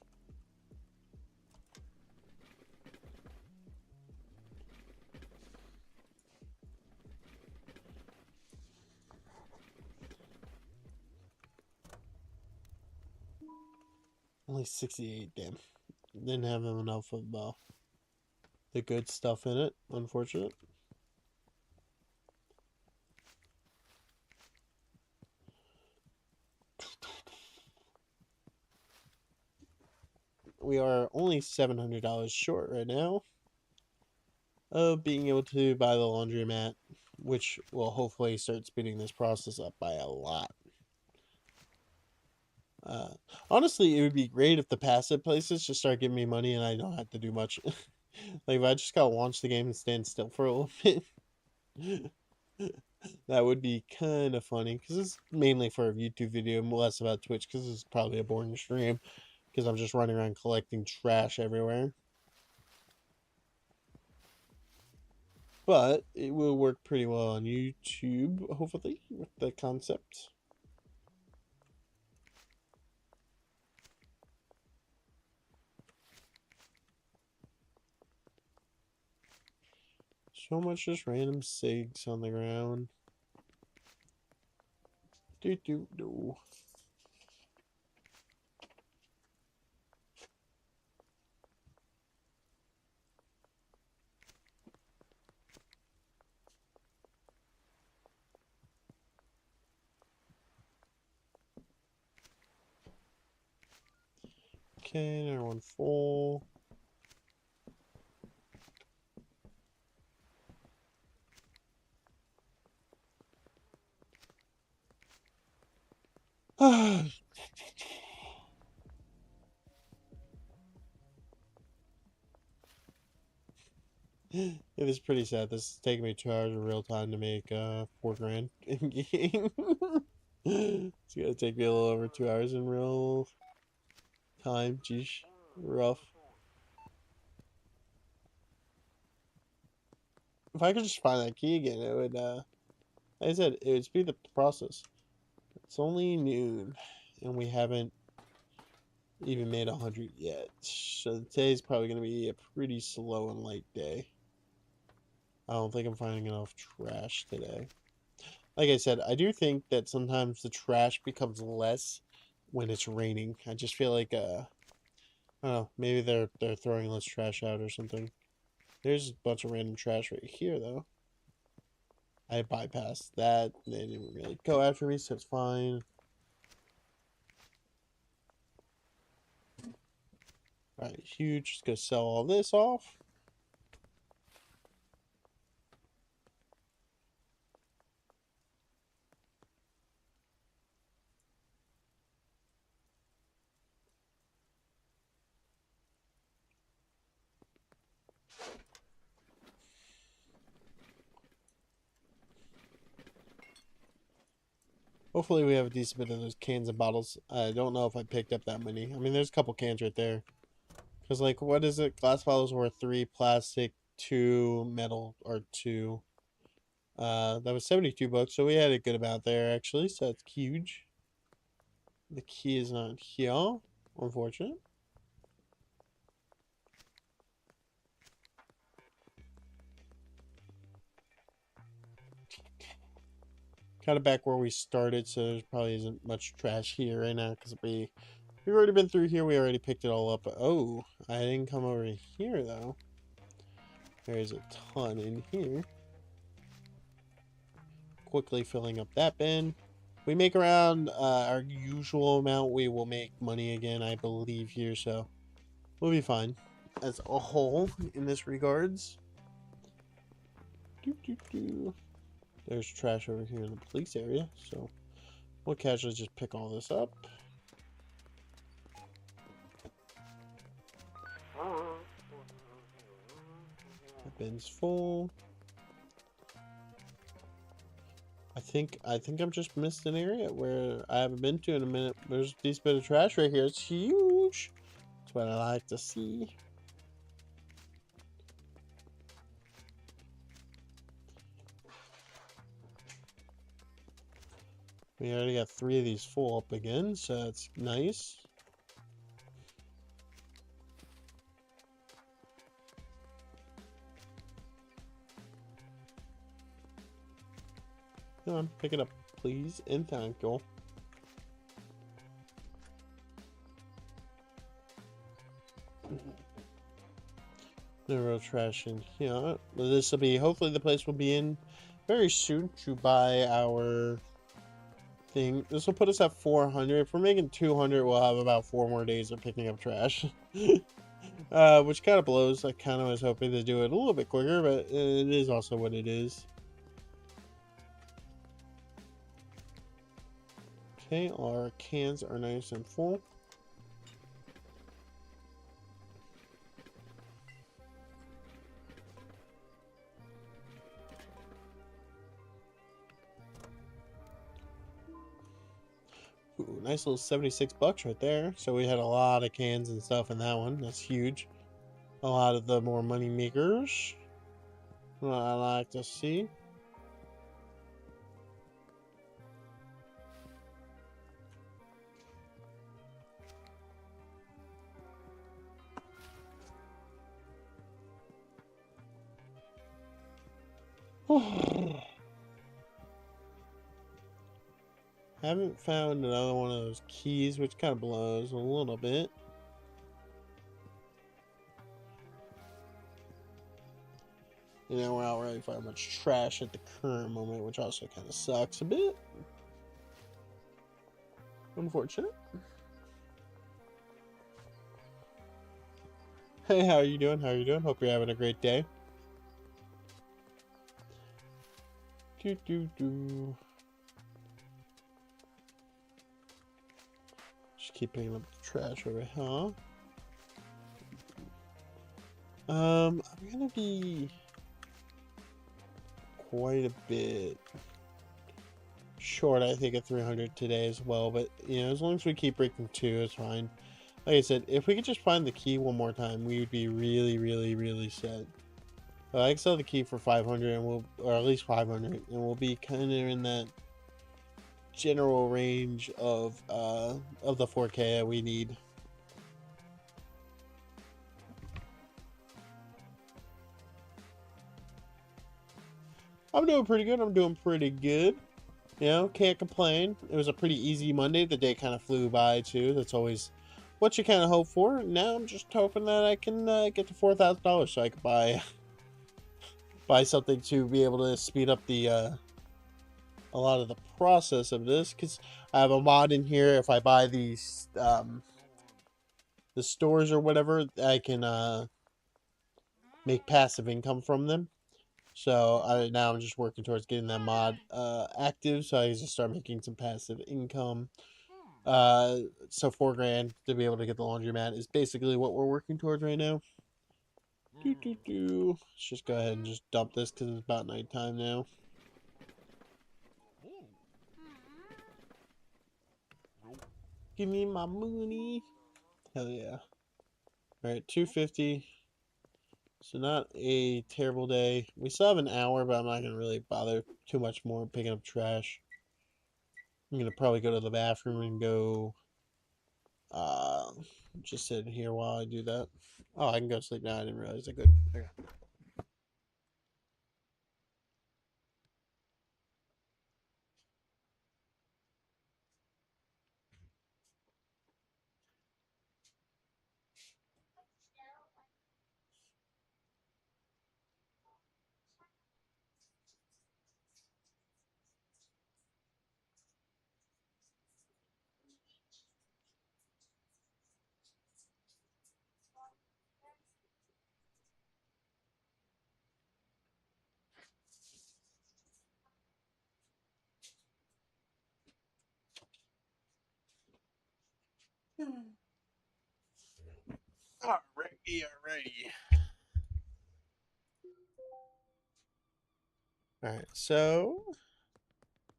Only 68, damn. Didn't have enough of the good stuff in it, unfortunate. We are only $700 short right now of being able to buy the laundromat, which will hopefully start speeding this process up by a lot. Honestly, it would be great if the passive places just start giving me money and I don't have to do much. Like, if I just gotta launch the game and stand still for a little bit, that would be kind of funny. Because it's mainly for a YouTube video, less about Twitch, because it's probably a boring stream. Because I'm just running around collecting trash everywhere. But it will work pretty well on YouTube, hopefully, with the concept. So much just random SIGs on the ground. Do. Okay, another one full. It is pretty sad. This is taking me 2 hours of real time to make $4 grand in game. It's gonna take me a little over 2 hours in real time. Jeez, rough. If I could just find that key again, it would, like I said, it would speed up the process. It's only noon, and we haven't even made 100 yet. So today's probably gonna be a pretty slow and light day. I don't think I'm finding enough trash today. Like I said, I do think that sometimes the trash becomes less when it's raining. I just feel like I don't know, maybe they're throwing less trash out or something. There's a bunch of random trash right here though. I bypassed that. They didn't really go after me, so it's fine. Alright, huge. Just gonna sell all this off. Hopefully we have a decent bit of those cans and bottles. I don't know if I picked up that many. I mean, there's a couple cans right there. Because, like, what is it? Glass bottles were 3, plastic 2, metal or 2. That was 72 bucks, so we had a good amount there, actually, so that's huge. The key is not here, unfortunate. kind of back where we started, so there probably isn't much trash here right now because we've already been through here. We already picked it all up. Oh, I didn't come over here though. There's a ton in here. Quickly filling up that bin. We make around our usual amount. We will make money again, I believe, here, so we'll be fine as a whole in this regards. There's trash over here in the police area, so we'll casually just pick all this up. The bin's full. I think I'm just missed an area where I haven't been to in a minute. There's a decent bit of trash right here. It's huge. That's what I like to see. We already got 3 of these full up again, so that's nice. Come on, pick it up, please, and thank you. No real trash in here. This will be, hopefully the place will be in very soon to buy our thing. This will put us at 400. If we're making 200, we'll have about 4 more days of picking up trash. Which kind of blows. I kind of was hoping to do it a little bit quicker, but it is also what it is. Okay, our cans are nice and full. Ooh, nice little 76 bucks right there. So we had a lot of cans and stuff in that one. That's huge. A lot of the more money makers. What I like to see. Haven't found another one of those keys, which kind of blows a little bit. You know, we're not really finding much trash at the current moment, which also kind of sucks a bit. Unfortunate. Hey, how are you doing? How are you doing? Hope you're having a great day. Just keep picking up the trash over here, huh? I'm gonna be quite a bit short, I think, at 300 today as well, but you know, as long as we keep breaking 2, it's fine. Like I said, if we could just find the key one more time, we would be really set. I can sell the key for 500, and or at least 500, and we'll be kind of in that general range of the 4K that we need. I'm doing pretty good. You know, can't complain. It was a pretty easy Monday. The day kind of flew by too. That's always what you kind of hope for. Now I'm just hoping that I can get to $4,000 so I can buy something to be able to speed up the a lot of the process of this, because I have a mod in here. If I buy these the stores or whatever, I can make passive income from them. So now I'm just working towards getting that mod active, so I can just start making some passive income. So $4,000 to be able to get the laundromat is basically what we're working towards right now. Let's just go ahead and just dump this because it's about nighttime now. Give me my money. Hell yeah. Alright, 250. So not a terrible day. We still have an hour, but I'm not going to really bother too much more picking up trash. I'm going to probably go to the bathroom and go just sit here while I do that. Oh, I can go sleep now. I didn't realize I could. Okay. Alrighty. Alright, so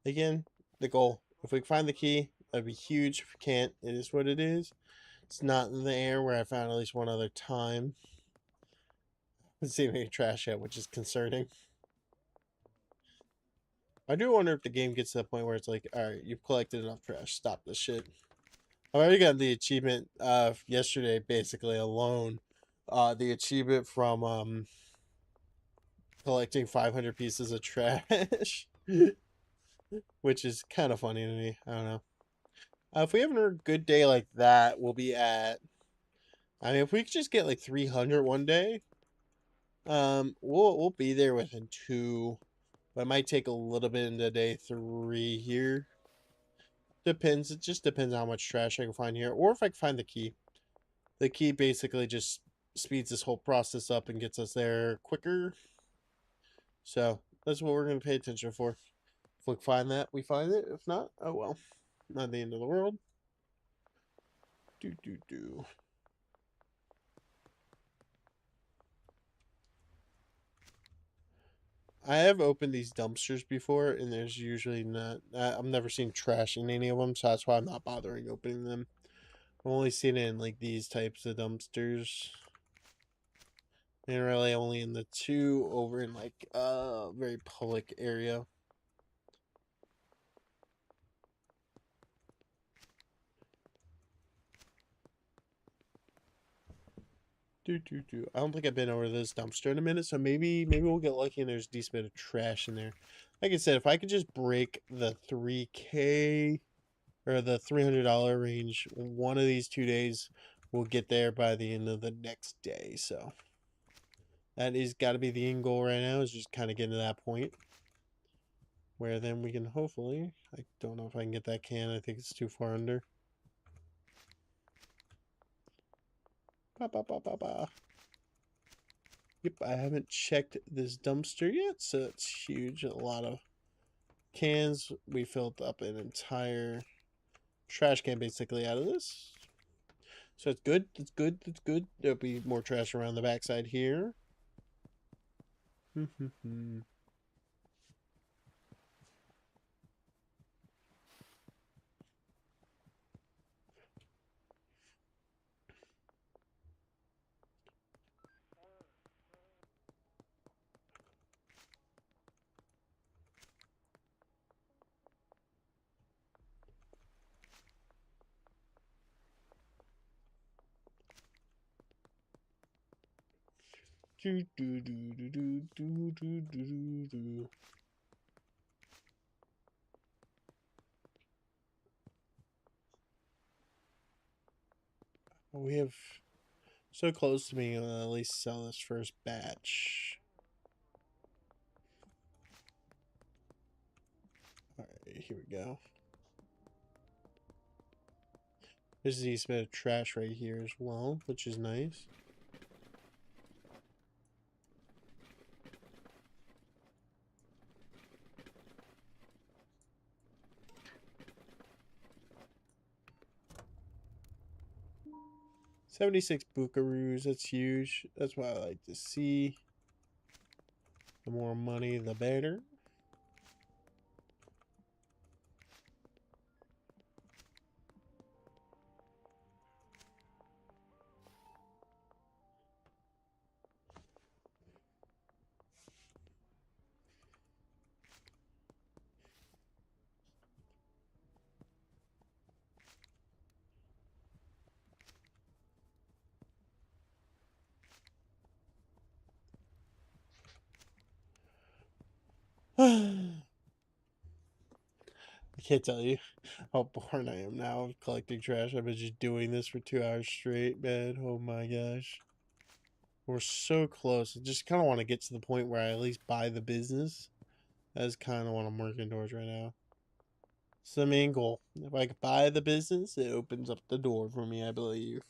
again, the goal. If we can find the key, that'd be huge. If we can't, it is what it is. It's not in the air where I found at least one other time. I haven't seen any trash yet, which is concerning. I do wonder if the game gets to the point where it's like, alright, you've collected enough trash. Stop this shit. I already got the achievement yesterday, basically alone. The achievement from collecting 500 pieces of trash. Which is kind of funny to me. I don't know. If we have a good day like that, we'll be at. I mean, if we could just get like 300 one day, we'll be there within 2. But it might take a little bit into day 3 here. Depends. It just depends on how much trash I can find here, or if I can find the key. The key basically just speeds this whole process up and gets us there quicker. So that's what we're gonna pay attention for. If we find that, we find it. If not, oh well. Not the end of the world. Do. I have opened these dumpsters before, and there's usually not. I've never seen trash in any of them, so that's why I'm not bothering opening them. I've only seen it in like these types of dumpsters, and really only in the 2 over in like very public area. I don't think I've been over this dumpster in a minute, so maybe we'll get lucky and there's a decent bit of trash in there. Like I said, if I could just break the 3K or the $300 range one of these 2 days, we'll get there by the end of the next day. So that is got to be the end goal right now, is just kind of getting to that point where then we can hopefully, I don't know if I can get that can. I think it's too far under. Yep, I haven't checked this dumpster yet, so it's huge. A lot of cans. We filled up an entire trash can basically out of this. So it's good. It's good. It's good. There'll be more trash around the backside here. We have so close to being able to at least sell this first batch. Alright, here we go. There's a decent bit of trash right here as well, which is nice. $76 buckaroos, that's huge. That's what I like to see. The more money, the better. I can't tell you how bored I am now of collecting trash. I've been just doing this for 2 hours straight, man. Oh my gosh. We're so close. I just kind of want to get to the point where I at least buy the business. That's kind of what I'm working towards right now. It's the main goal. If I could buy the business, it opens up the door for me, I believe.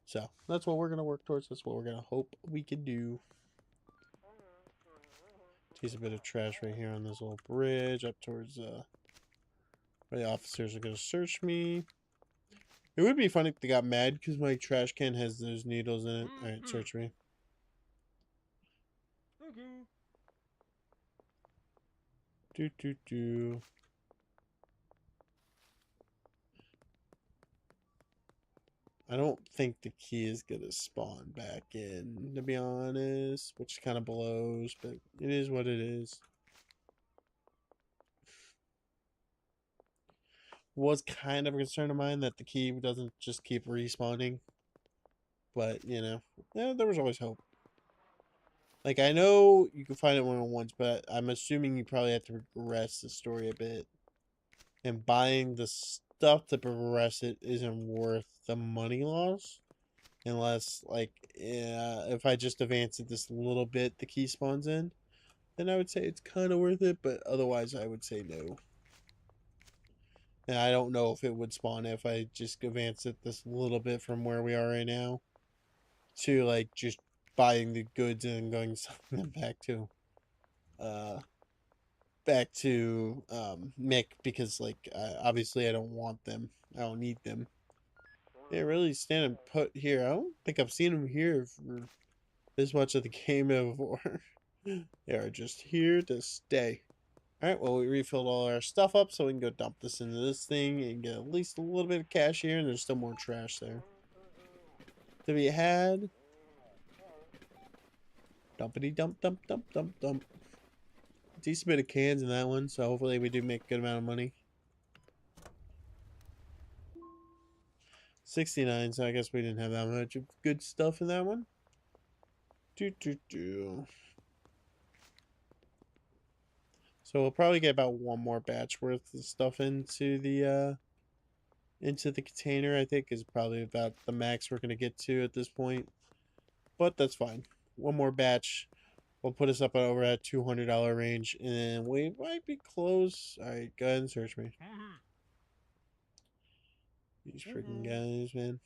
So that's what we're going to work towards. That's what we're going to hope we can do. There's a bit of trash right here on this little bridge up towards where the officers are going to search me. It would be funny if they got mad because my trash can has those needles in it. Alright, search me. Do. I don't think the key is gonna spawn back in, to be honest, which kind of blows, but it is what it is. Was kind of a concern of mine that the key doesn't just keep respawning, but you know, yeah, there was always hope. Like, I know you can find it one-on-ones, but I'm assuming you probably have to progress the story a bit. And buying the stuff to progress it isn't worth the money loss. Unless, like, if I just advance it this little bit, the key spawns in. Then I would say it's kind of worth it, but otherwise I would say no. And I don't know if it would spawn if I just advance it this little bit from where we are right now. To, like, just buying the goods and going selling them uh Mick, because like obviously I don't want them. I don't need them. They're really standing put here. I don't think I've seen them here for this much of the game before. They are just here to stay. Alright, well, we refilled all our stuff up, so we can go dump this into this thing and get at least a little bit of cash here, and there's still more trash there to be had. Dumpity dump dump dump dump dump. Decent bit of cans in that one, so hopefully we do make a good amount of money. 69, so I guess we didn't have that much of good stuff in that one. So we'll probably get about one more batch worth of stuff into the container, I think, is probably about the max we're gonna get to at this point. But that's fine. One more batch will put us up over at $200 range, and we might be close. Alright, go ahead and search me. These freaking guys, man.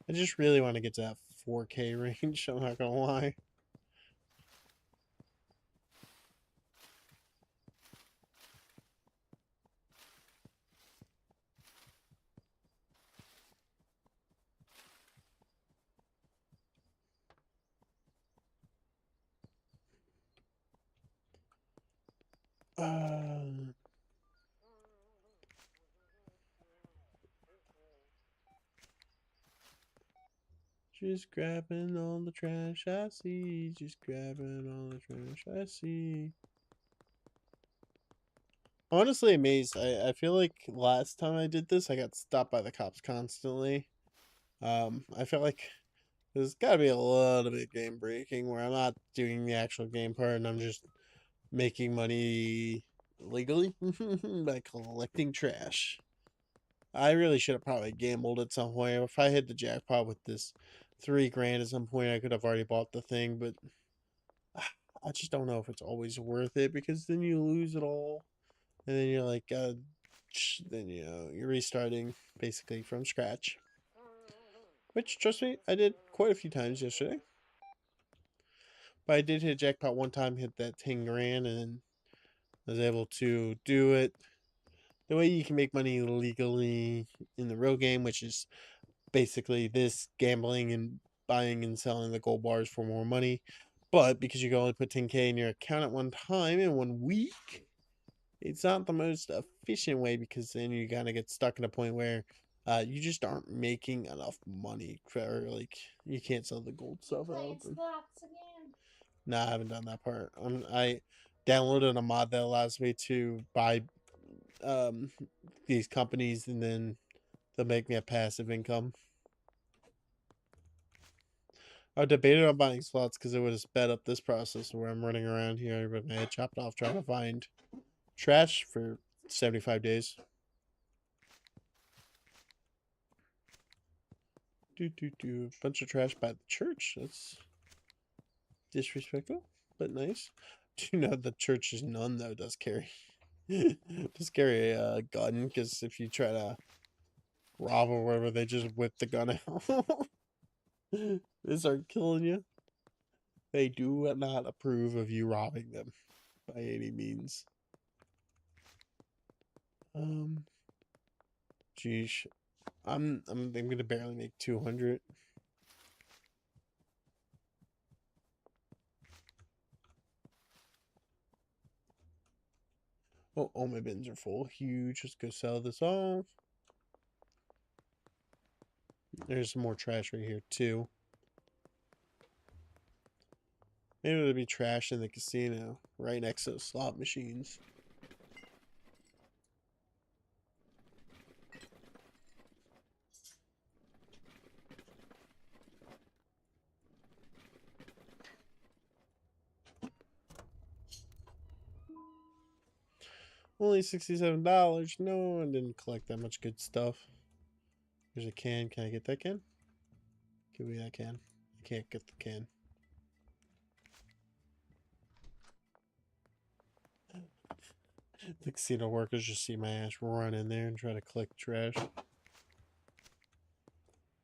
I just really want to get to that 4K range, I'm not gonna lie. Just grabbing all the trash I see. Just grabbing all the trash I see. Honestly amazed. I feel like last time I did this, I got stopped by the cops constantly. I feel like there's got to be a little bit game breaking where I'm not doing the actual game part and I'm just making money legally by collecting trash. I really should have probably gambled at some point. If I hit the jackpot with this 3 grand at some point, I could have already bought the thing, but I just don't know if it's always worth it because then you lose it all. And then you're like, then you know, you're restarting basically from scratch. Which, trust me, I did quite a few times yesterday. But I did hit jackpot one time, hit that 10 grand, and I was able to do it the way you can make money legally in the real game, which is basically this gambling and buying and selling the gold bars for more money. But because you can only put 10K in your account at one time in 1 week, it's not the most efficient way because then you kind of get stuck in a point where you just aren't making enough money for, like, you can't sell the gold stuff out. Nah, I haven't done that part. I downloaded a mod that allows me to buy um these companies and then they'll make me a passive income. I debated on buying slots because it would have sped up this process where I'm running around here with my head chopped off trying to find trash for 75 days. Bunch of trash by the church. That's disrespectful, but nice. Do you know the church's nun though does carry a gun? Because if you try to rob or whatever, they just whip the gun out. They start killing you. They do not approve of you robbing them by any means. Geez, I'm gonna barely make 200. Oh, all my bins are full. Huge. Let's go sell this off. There's some more trash right here too. Maybe there'll be trash in the casino right next to the slot machines. Only $67. No, I didn't collect that much good stuff. There's a can. Can I get that can? Give me that can. I can't get the can. The casino workers just see my ass run in there and try to collect trash.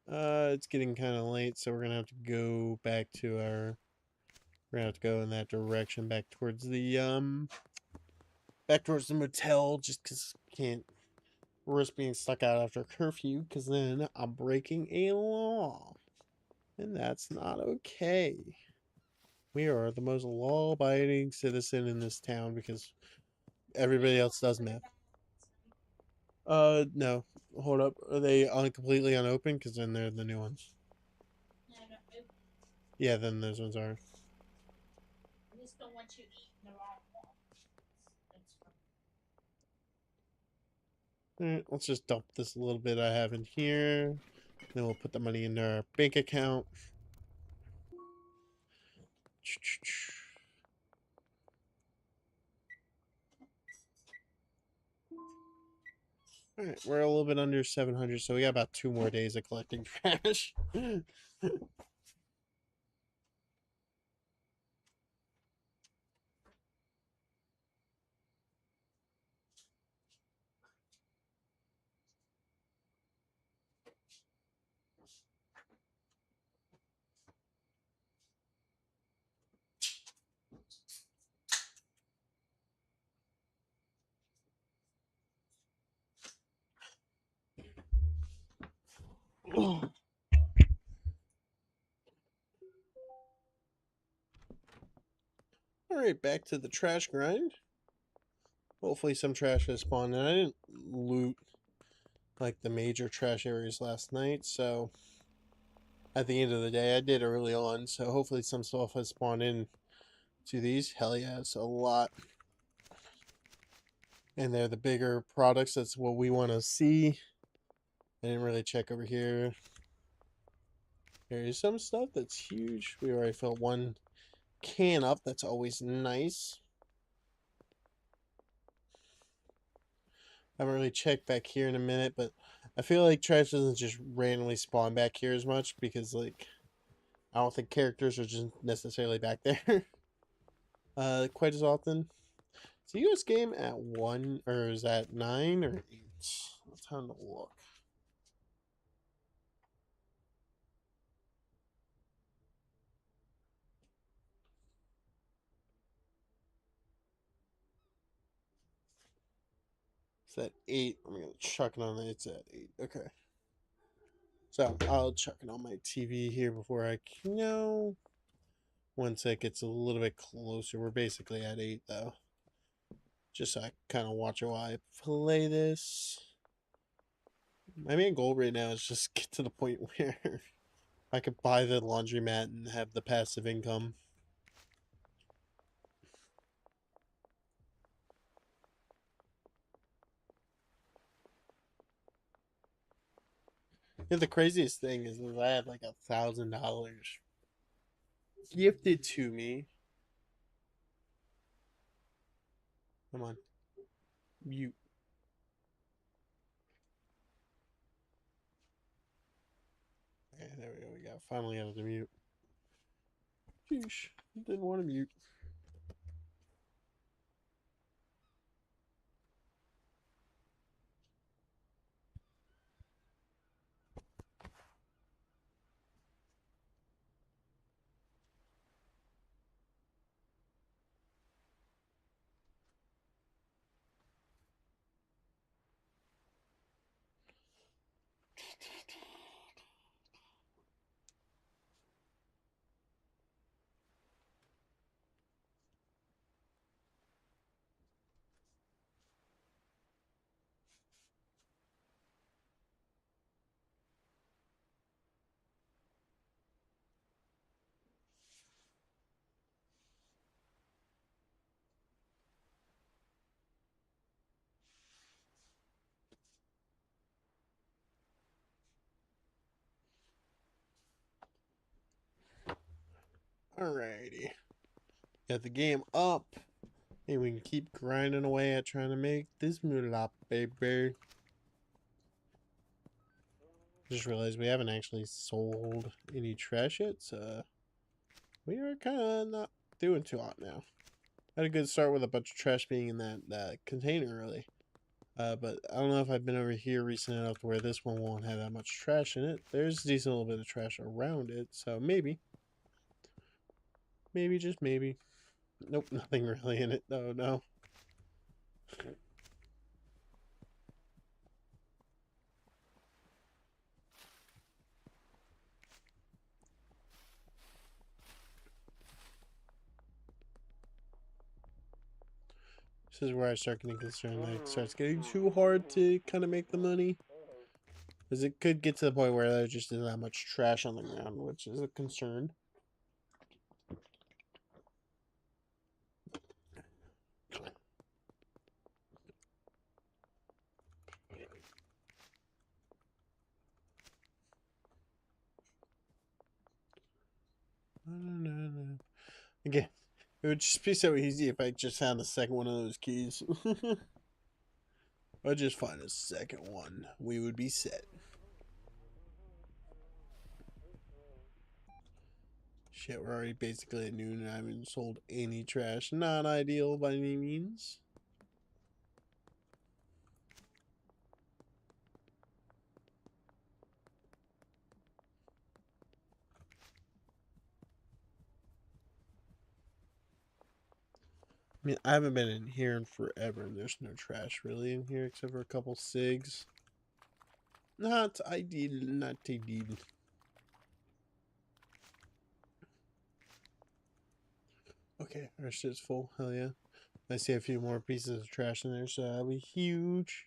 It's getting kind of late, so we're gonna have to go back to our. We're gonna have to go in that direction, back towards the motel, just because can't risk being stuck out after curfew, because then I'm breaking a law, and that's not okay. We are the most law-abiding citizen in this town because everybody else does meth. No. Hold up. Are they completely unopened? Because then they're the new ones. Yeah, then those ones are. Alright, let's just dump this little bit I have in here. Then we'll put the money in our bank account. Alright, we're a little bit under 700, so we got about 2 more days of collecting trash. Alright, back to the trash grind. Hopefully some trash has spawned in. I didn't loot like the major trash areas last night, so at the end of the day I did early on, so hopefully some stuff has spawned in to these. Hell yeah, it's a lot. And they're the bigger products. That's what we want to see. I didn't really check over here. There is some stuff that's huge. We already filled one can up. That's always nice. I haven't really checked back here in a minute, but I feel like trash doesn't just randomly spawn back here as much because, like, I don't think characters are just necessarily back there quite as often. Is the US game at 1 or is that 9 or 8? Let's have a look. It's at 8. I'm gonna chuck it on. It's at 8. Okay. So I'll chuck it on my TV here before I know. Once it gets a little bit closer, we're basically at 8 though. Just so I kind of watch it while I play this. My main goal right now is just get to the point where I could buy the laundromat and have the passive income. Yeah, the craziest thing is I had like $1,000 gifted to me. Come on. Mute. Okay, there we go. We got finally out of the mute. Sheesh. Didn't want to mute. Alrighty. Got the game up. And we can keep grinding away at trying to make this moolah, baby. Just realized we haven't actually sold any trash yet, so we are kind of not doing too hot now. Had a good start with a bunch of trash being in that container early. But I don't know if I've been over here recent enough to where this one won't have that much trash in it. There's a decent little bit of trash around it, so maybe. Maybe, just maybe. Nope, nothing really in it. No, no. This is where I start getting concerned that it starts getting too hard to kind of make the money. Because it could get to the point where there just isn't that much trash on the ground, which is a concern. Again, it would just be so easy if I just found the second one of those keys. I'd just find a second one. We would be set. Shit, we're already basically at noon and I haven't sold any trash. Not ideal by any means. I mean, I haven't been in here in forever and there's no trash really in here except for a couple cigs. Not ideal, not ideal. Okay, our shit's full. Hell yeah. I see a few more pieces of trash in there, so that'll be huge.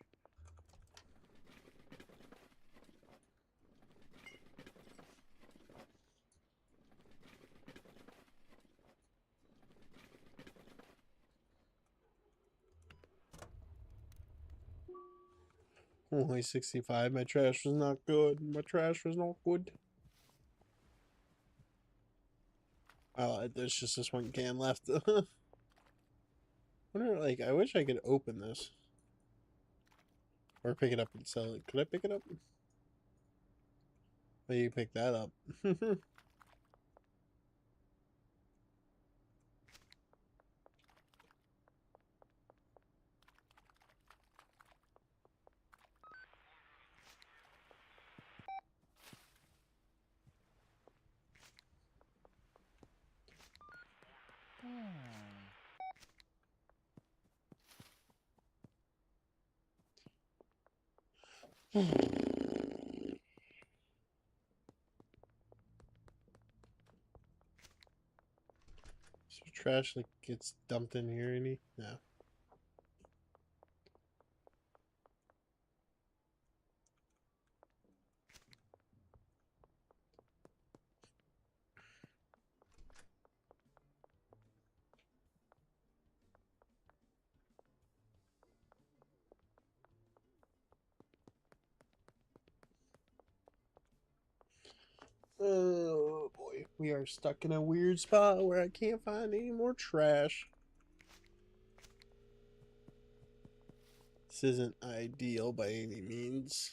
Only 65. My trash was not good. My trash was not good. I lied. There's just this one can left. Wonder, like, I wish I could open this. Or pick it up and sell it. Could I pick it up? Oh, you pick that up. So trash like gets dumped in here any? No. Oh boy. We are stuck in a weird spot where I can't find any more trash. This isn't ideal by any means.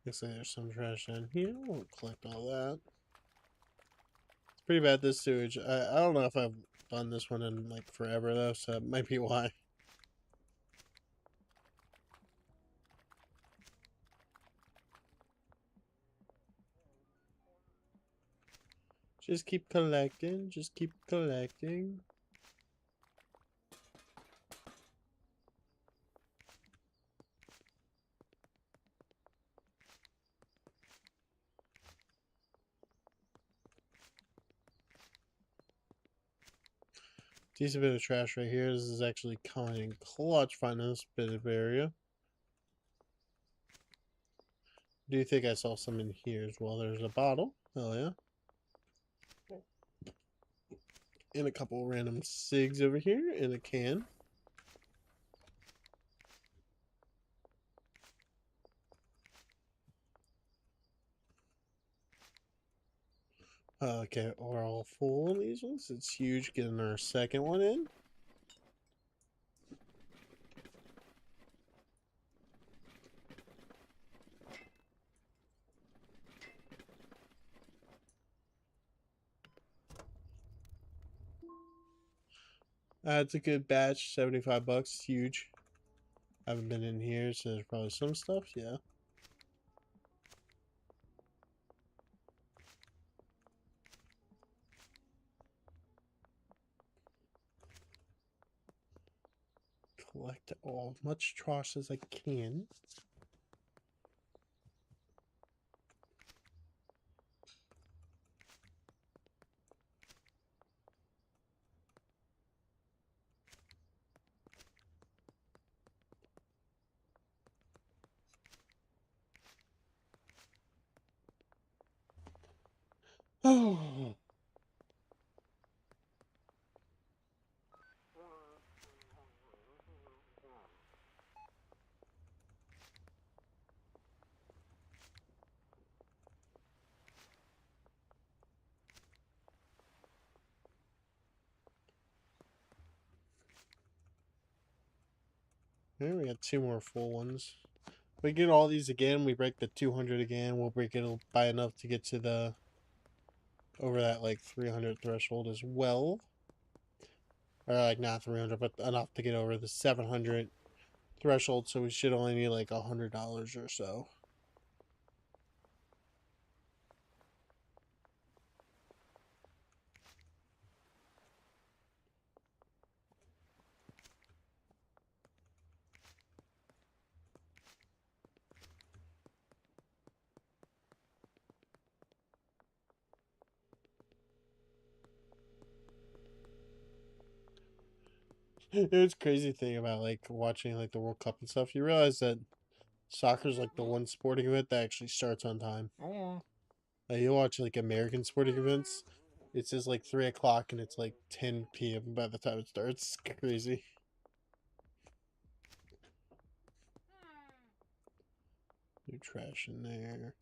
Looks like there's some trash down here. We'll collect all that. It's pretty bad, this sewage. I don't know if I've done this one in like forever though, so that might be why. Just keep collecting. Just keep collecting. Decent bit of trash right here. This is actually coming in clutch finding this bit of area. Do you think I saw some in here as well? There's a bottle. Oh yeah. And a couple random cigs over here in a can. Okay, we're all full on these ones. It's huge getting our second one in. It's a good batch, 75 bucks, huge. Haven't been in here, so there's probably some stuff, yeah. Collect all much trash as I can. Oh. Here we got two more full ones. We get all these again, we break the 200 again, we'll break it by enough to get to the over that like 300 threshold as well. Or like not 300, but enough to get over the 700 threshold, so we should only need like $100 or so. It's crazy thing about like watching like the World Cup and stuff. You realize that soccer's like the one sporting event that actually starts on time. Like, you watch like American sporting events, it says like 3 o'clock and it's like 10 p.m. by the time it starts. It's crazy. New trash in there.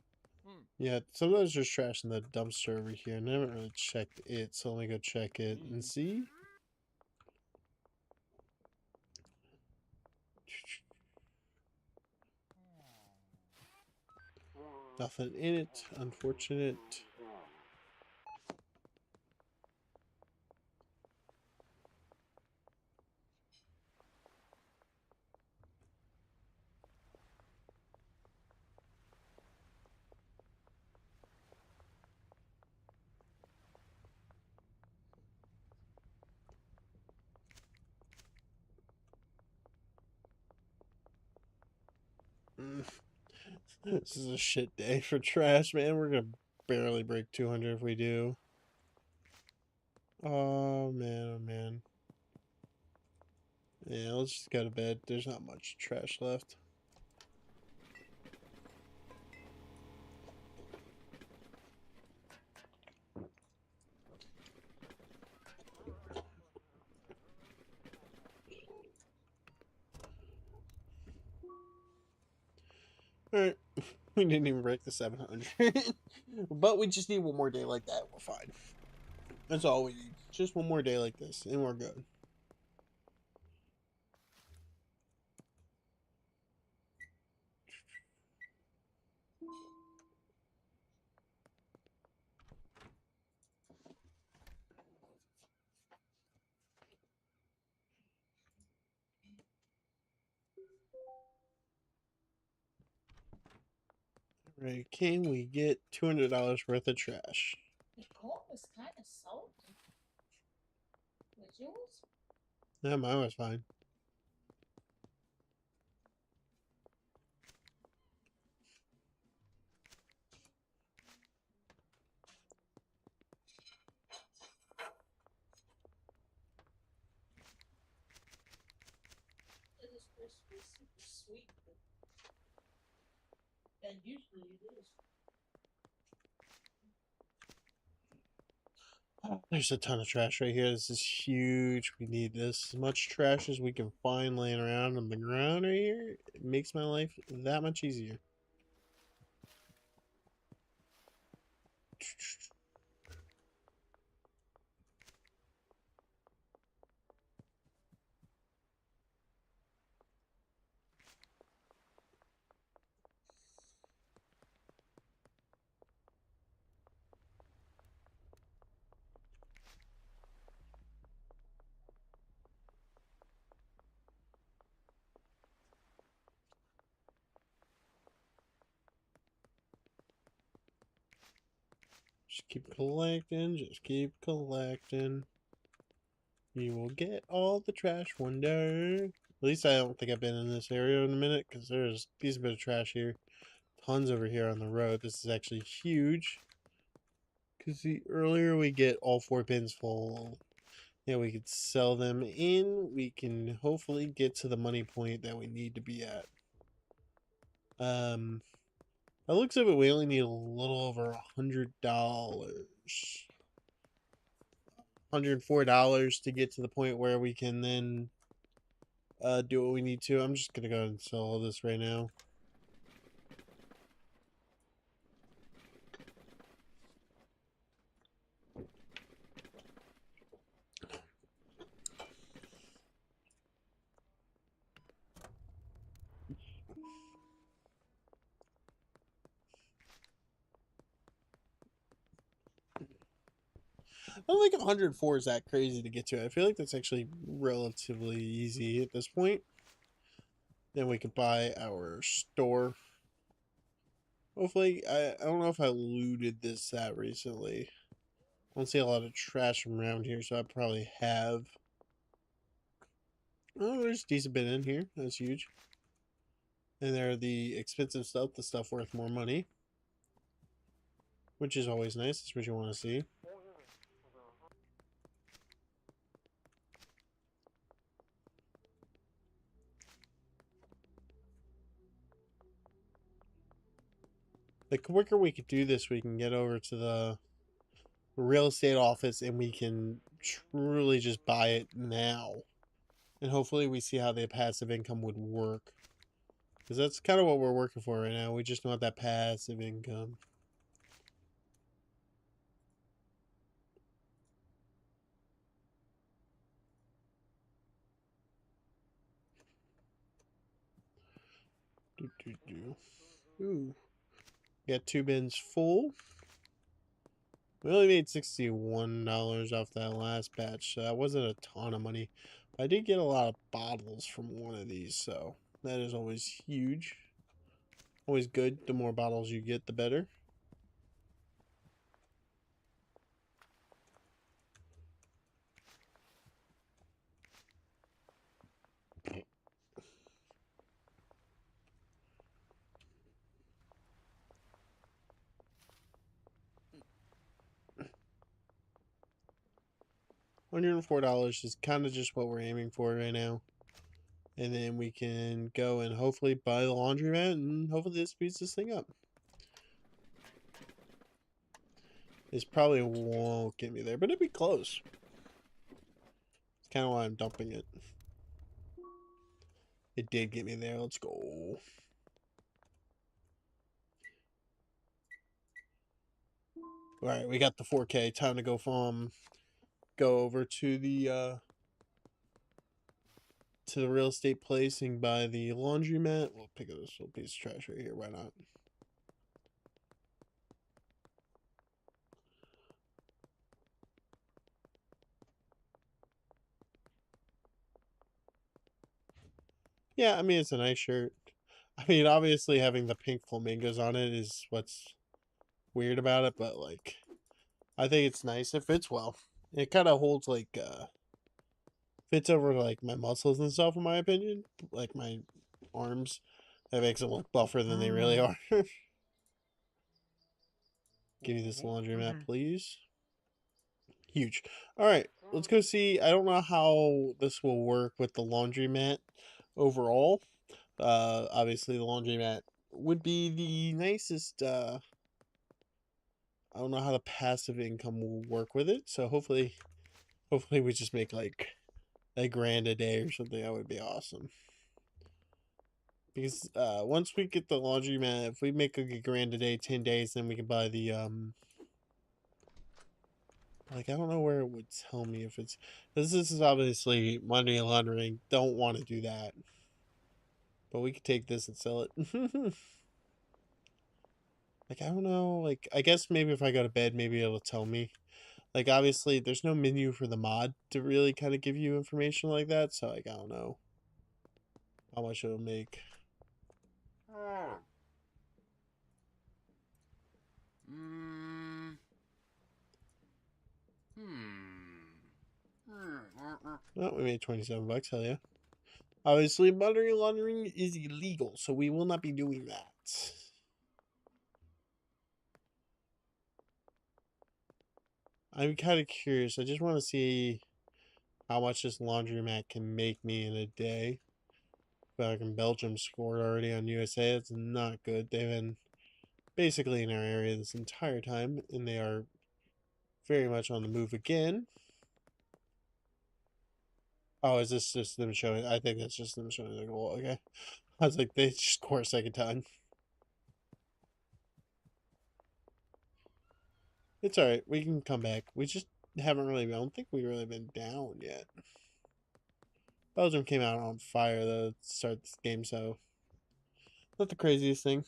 Yeah, sometimes there's trash in the dumpster over here, and I haven't really checked it, so let me go check it and see. Nothing in it, unfortunate. This is a shit day for trash, man. We're gonna barely break 200 if we do. Oh man, oh man. Yeah, let's just go to bed. There's not much trash left. Alright. We didn't even break the 700. But we just need one more day like that. We're fine. That's all we need. Just one more day like this, and we're good. Right, can we get $200 worth of trash? The corn was kind of salty. Was yours? No, mine was fine. It is supposed to be super sweet. And usually it is. There's a ton of trash right here. This is huge. We need this. As much trash as we can find laying around on the ground right here. It makes my life that much easier. Just keep collecting. Just keep collecting. You will get all the trash one day. At least I don't think I've been in this area in a minute, because there's a decent bit of trash here. Tons over here on the road. This is actually huge. Because the earlier we get all 4 bins full, yeah, we could sell them in. We can hopefully get to the money point that we need to be at. It looks like we only need a little over $100. $104 to get to the point where we can then do what we need to. I'm just gonna go and sell all this right now. I don't think 104 is that crazy to get to. I feel like that's actually relatively easy at this point. Then we can buy our store. Hopefully, I don't know if I looted this that recently. I don't see a lot of trash from around here, so I probably have. Oh, there's a decent bit in here. That's huge. And there are the expensive stuff, the stuff worth more money. Which is always nice. That's what you want to see. The quicker we could do this, we can get over to the real estate office and we can truly just buy it now. And hopefully we see how the passive income would work. Because that's kind of what we're working for right now. We just want that passive income. Ooh. Got 2 bins full. We only made $61 off that last batch, so that wasn't a ton of money. I did get a lot of bottles from one of these, so that is always huge. Always good. The more bottles you get, the better. $104 is kind of just what we're aiming for right now. And then we can go and hopefully buy the laundromat, and hopefully this speeds this thing up. This probably won't get me there, but it'd be close. It's kind of why I'm dumping it. It did get me there. Let's go. All right, we got the 4K. Time to go over to the real estate place and buy the laundromat. We'll pick up this little piece of trash right here. Why not? Yeah, I mean, it's a nice shirt. I mean, obviously having the pink flamingos on it is what's weird about it, but like, I think it's nice. It fits well. It kind of holds like, fits over like my muscles and stuff, in my opinion. Like my arms. That makes them look buffer than they really are. Give me this laundromat, please. Huge. All right, let's go see. I don't know how this will work with the laundromat overall. Obviously the laundromat would be the nicest. I don't know how the passive income will work with it. So hopefully we just make like $1,000 a day or something. That would be awesome. Because once we get the laundromat, if we make $1,000 a day, 10 days, then we can buy the like, I don't know where it would tell me if it's, this is obviously money laundering. Don't want to do that. But we could take this and sell it. Like, I don't know. Like, I guess maybe if I go to bed, maybe it'll tell me. Like, obviously, there's no menu for the mod to really kind of give you information like that. So, like, I don't know how much it'll make. Oh, we made 27 bucks. Hell yeah. Obviously, money laundering is illegal, so we will not be doing that. I'm kind of curious. I just want to see how much this laundromat can make me in a day. Back in Belgium scored already on USA. It's not good. They've been basically in our area this entire time, and they are very much on the move again. Oh, is this just them showing? I think that's just them showing the goal. Okay. I was like, they score a second time. It's alright. We can come back. We just haven't really, I don't think we've really been down yet. Belgium came out on fire though to start this game, so not the craziest thing.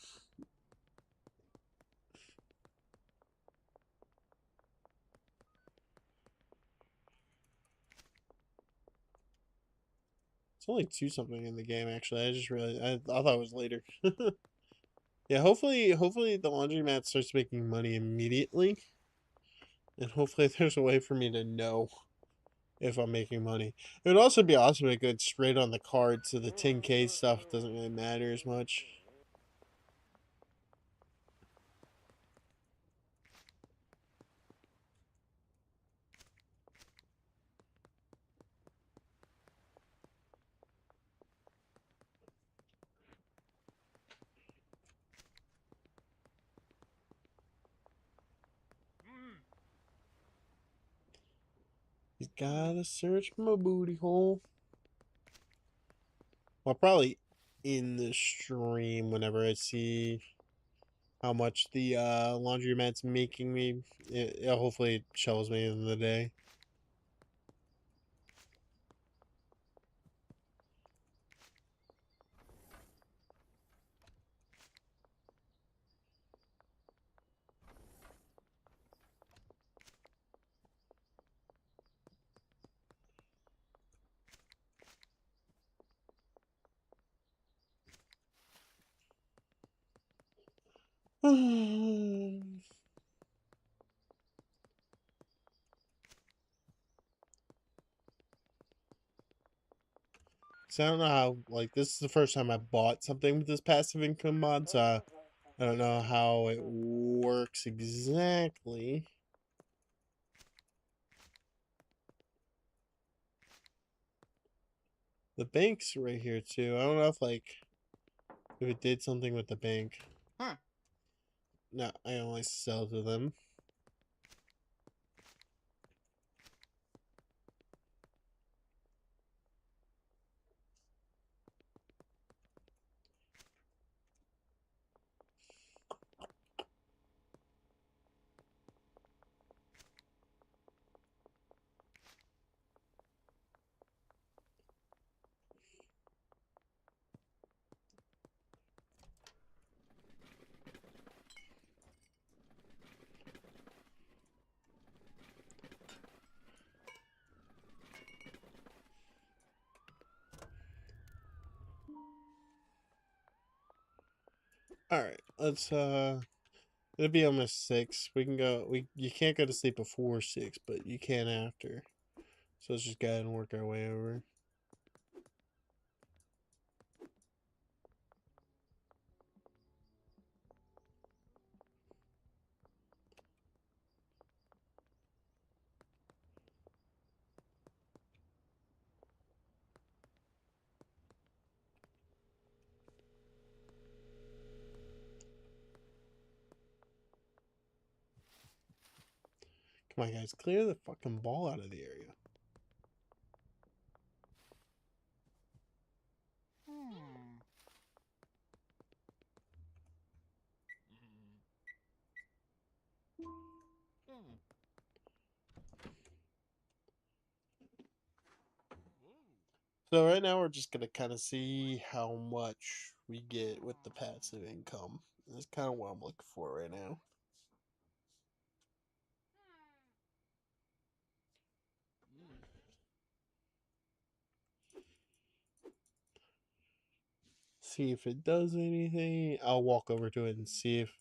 It's only 2 something in the game actually. I just realized I thought it was later. Yeah, hopefully the laundromat starts making money immediately. And hopefully there's a way for me to know if I'm making money. It would also be awesome to go straight on the card so the 10K stuff doesn't really matter as much. You gotta search my booty hole. Well, probably in the stream whenever I see how much the laundromat's making me. It hopefully it shows me in the day. So I don't know how, like, this is the first time I bought something with this passive income mod, so I don't know how it works exactly. The bank's right here too. I don't know if, like, if it did something with the bank. No, I only sell to them. Alright, let's it'll be almost 6. We can go you can't go to sleep before 6, but you can after. So let's just go ahead and work our way over. Come on, guys, clear the fucking ball out of the area. So right now we're just gonna kind of see how much we get with the passive income. That's kind of what I'm looking for right now. See if it does anything. I'll walk over to it and see if.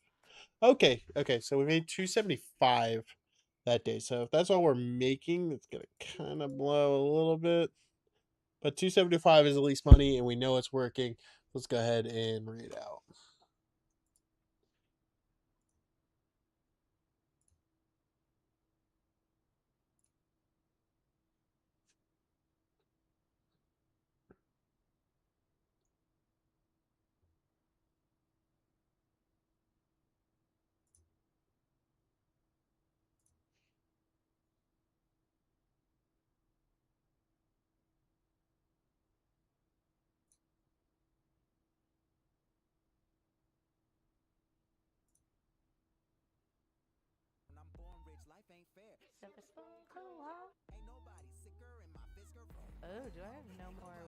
Okay, okay. So we made 275 that day. So if that's all we're making, it's gonna kind of blow a little bit. But 275 is at least money, and we know it's working. Let's go ahead and read out. Oh, do I have no more